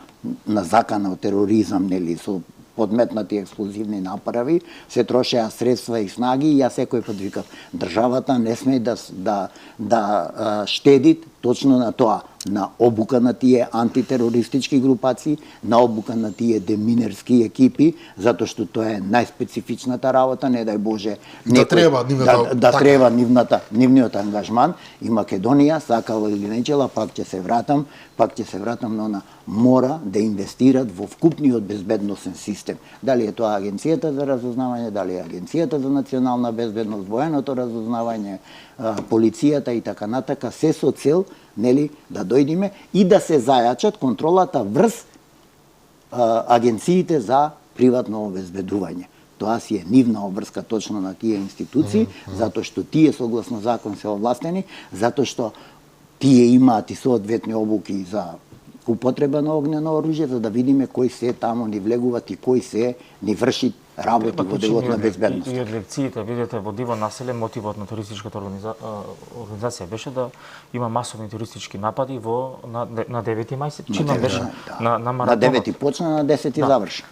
на закана од тероризам, нели, со подметнати експлозивни направи, се трошеа средства и снаги и јас секој пат викав, државата не сме да штеди точно на тоа, на обука на тие антитерористички групации, на обука на тие деминерски екипи, затоа што тоа е најспецифичната работа, не дај Боже, треба нивниот ангажман и Македонија, сакала или нечела, пак ќе се вратам, но она мора да инвестират во вкупниот безбедносен систем. Дали е тоа Агенцијата за разузнавање, дали е Агенцијата за национална безбедност, военото разузнавање, полицијата и така натака, се со цел, нели, да дојдеме и да се зајачат контролата врз агенциите за приватно обезбедување. Тоа си е нивна обврска точно на тие институции, затоа што тие согласно закон се овластени, затоа што тие имаат и соодветни обуки за употреба на огнено оружје, за да видиме кои се таму ни влегуваат и кои се ни врши работи во делот на безбедност. И од лекциите, видите, во диво населе, мотивот на туристичката организација беше да има масовни туристички напади на 9 мај, чина беше на маратонот. На 9 почна, на 10 заврши.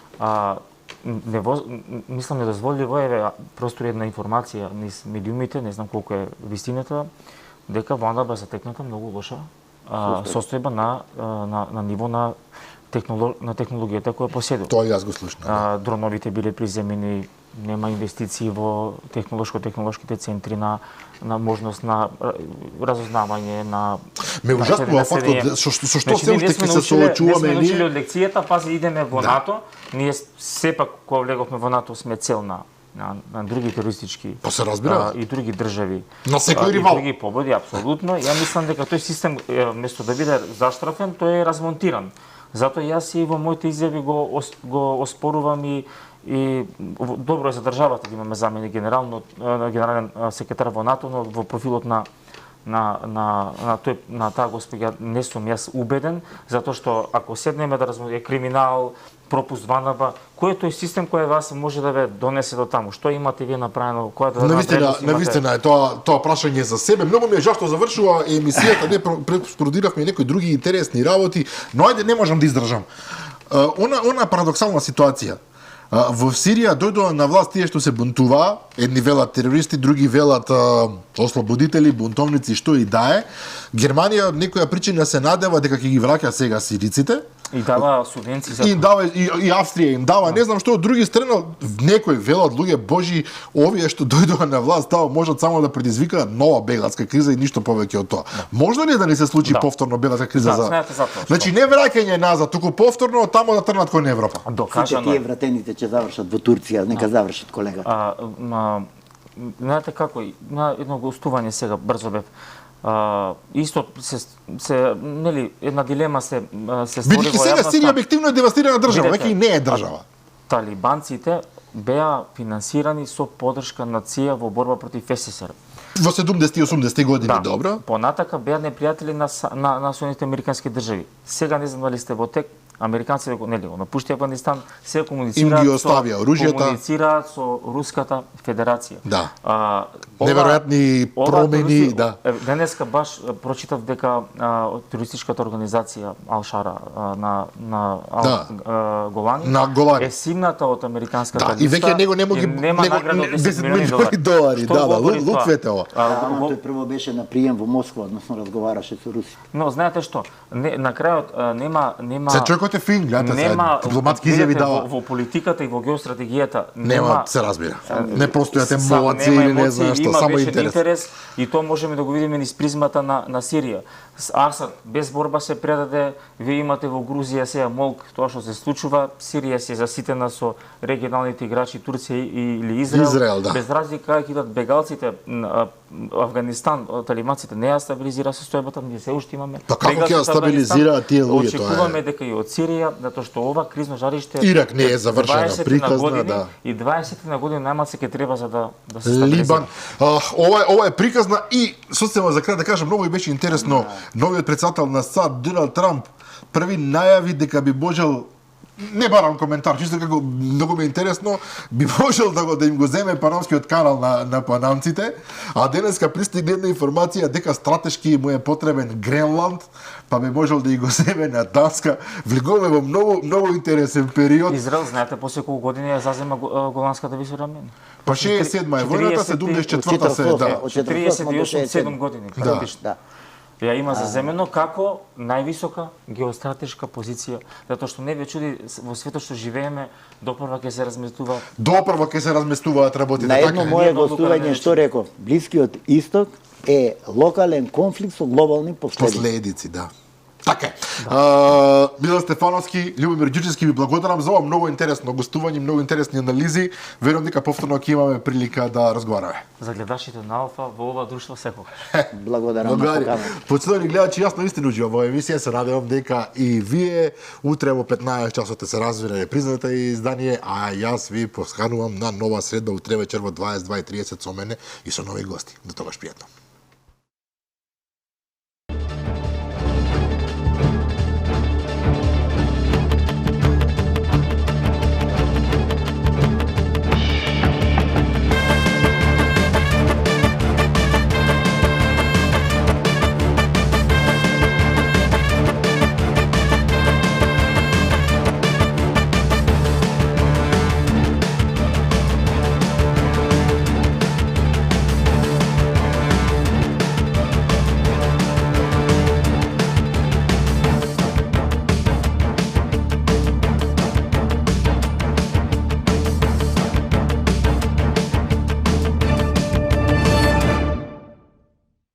Мислам недозволиво е простор една информација низ медиумите, не знам колку е вистината, дека во Андаб е затекната многу лоша состојба на ниво на технологијата која поседува. Тоа јас го слушнав. Дроновите биле приземени, нема инвестиции во технолошките центри на можност на разузнавање на Ме ужаснува фактот со што се уште ќе се соочуваме ние. Не сме научиле од лекцијата, пази идеме во НАТО, ние сепак кога влеговме во НАТО сме цел на други терористички Па се разбира. И други држави. На секој ривал. И други победи, апсолутно. Ја мислам дека тој систем место да биде заштрафен, тој е размонтиран. Затоа јас и во моите изјави го оспорувам и добро е за државата да имаме заменик генерален секретар во НАТО, но во профилот на таа госпоѓа не сум јас убеден, затоа што ако седнеме да размовиме криминал, пропуст во Андаб, кој е тој систем кој вас може да ве донесе до таму? Што имате вие направено? Навистина е тоа прашање за себе. Многу ми е жал што завршува емисијата, не продиравме некои други интересни работи, но ајде не можам да издржам. Она парадоксална ситуација. Во Сирија дојдоа на власт тие што се бунтуваа, едни велат терористи, други велат ослободители, бунтовници, што и да е. Германија од некоја причина се надева дека ќе ги враќа сега сириците. И дава субвенции за и Австрија им дава, не знам што, од други страна некои велат луѓе божи, овие што дојдоа на власт таа можат само да предизвикаат нова беглатска криза и ништо повеќе од тоа. Можно ли да не се случи повторно беглатска криза Значи не враќање назад, туку повторно таму да трнат кон Европа. Сите тие вратените ќе завршат во Турција, нека завршат колега. Знаете како, на едно гостување сега брзо бев. Исто нели една дилема се створи во Бидејќи сега Сирија објективно е девастирана држава, веќе и не е држава. Талибанците беа финансирани со поддршка на ЦИА во борба против СССР. Во 70 и 80 години, да, добро. Понатака беа непријатели на Соединетите американски држави. Сега не знам дали сте во тек, американците го напушти Афганистан, се комуницираат со Руската Федерација. Да. Неверојатни промени, да. Денеска баш прочитав дека терористичката организација Ал-Шара на Голани е симната од американската листа. Да, и веќе него не моги нема награда од 10 милиони долари. Да, лутвете ова. Тој прво беше на прием во Москва, односно разговараше со Руси. Но знаете што, на крајот нема е фин, гледате сега, дипломатски изјави дава. Во политиката и во геостратегијата нема се разбира. Не постојат емоции или не знам што, само интерес. И тоа можеме да го видиме низ призмата на Сирија. Асад без борба се предаде, вие имате во Грузија сега молк тоа што се случува, Сирија се заситена со регионалните играчи Турција или Израел, да. Без разлика ќе идат бегалците, Афганистан, талибанците не ја стабилизира состојбата, ние се уште имаме. Па како ќе ја стабилизираат тие луѓе тоа? Очекуваме дека и од Сирија, затоа што ова кризно жариште Ирак не е завршена, приказна, да. И 20 на години најмалку ќе треба за да се стабилизира. Либан. Ова е приказна и сосема за крај да кажам, многу беше интересно. Новиот претседател на САД, Доналд Трамп, први најави дека би можел, не барам коментар, чисто како многу ми е интересно, би можел да им го земе панамскиот канал на панамците, а денеска пристигна една информација дека стратешки му е потребен Гренланд, па би можел да и го земе на Данска. Влегуваме во многу интересен период. Израел, знаете, после колку години ја зазема голандската висорамена? Па 67 е војната, 74-та се, да. 48-7 години. Да. Ја има заземено како највисока геостратешка позиција, затоа што не ве чуди во светот што живееме, допрва ќе се разместуваат работите. На едно мое гостување што реков, Блискиот Исток е локален конфликт со глобални последици. Да. Така е. Милан Стефановски, Љубомир Ѓурчевски, ви благодарам за ова многу интересно гостување, многу интересни анализи. Верувам дека повторно ќе имаме прилика да разговараме. За гледачите на Алфа во ова друштво секогаш. Благодарам на поканата. Почитувани гледачи, јас наистина уживам во емисија, се надевам дека и вие утре во 15 часот се развира репризната издание, а јас ви посканувам на нова среда утре вечер во 22:30 со мене и со нови гости. До тогаш пријатно.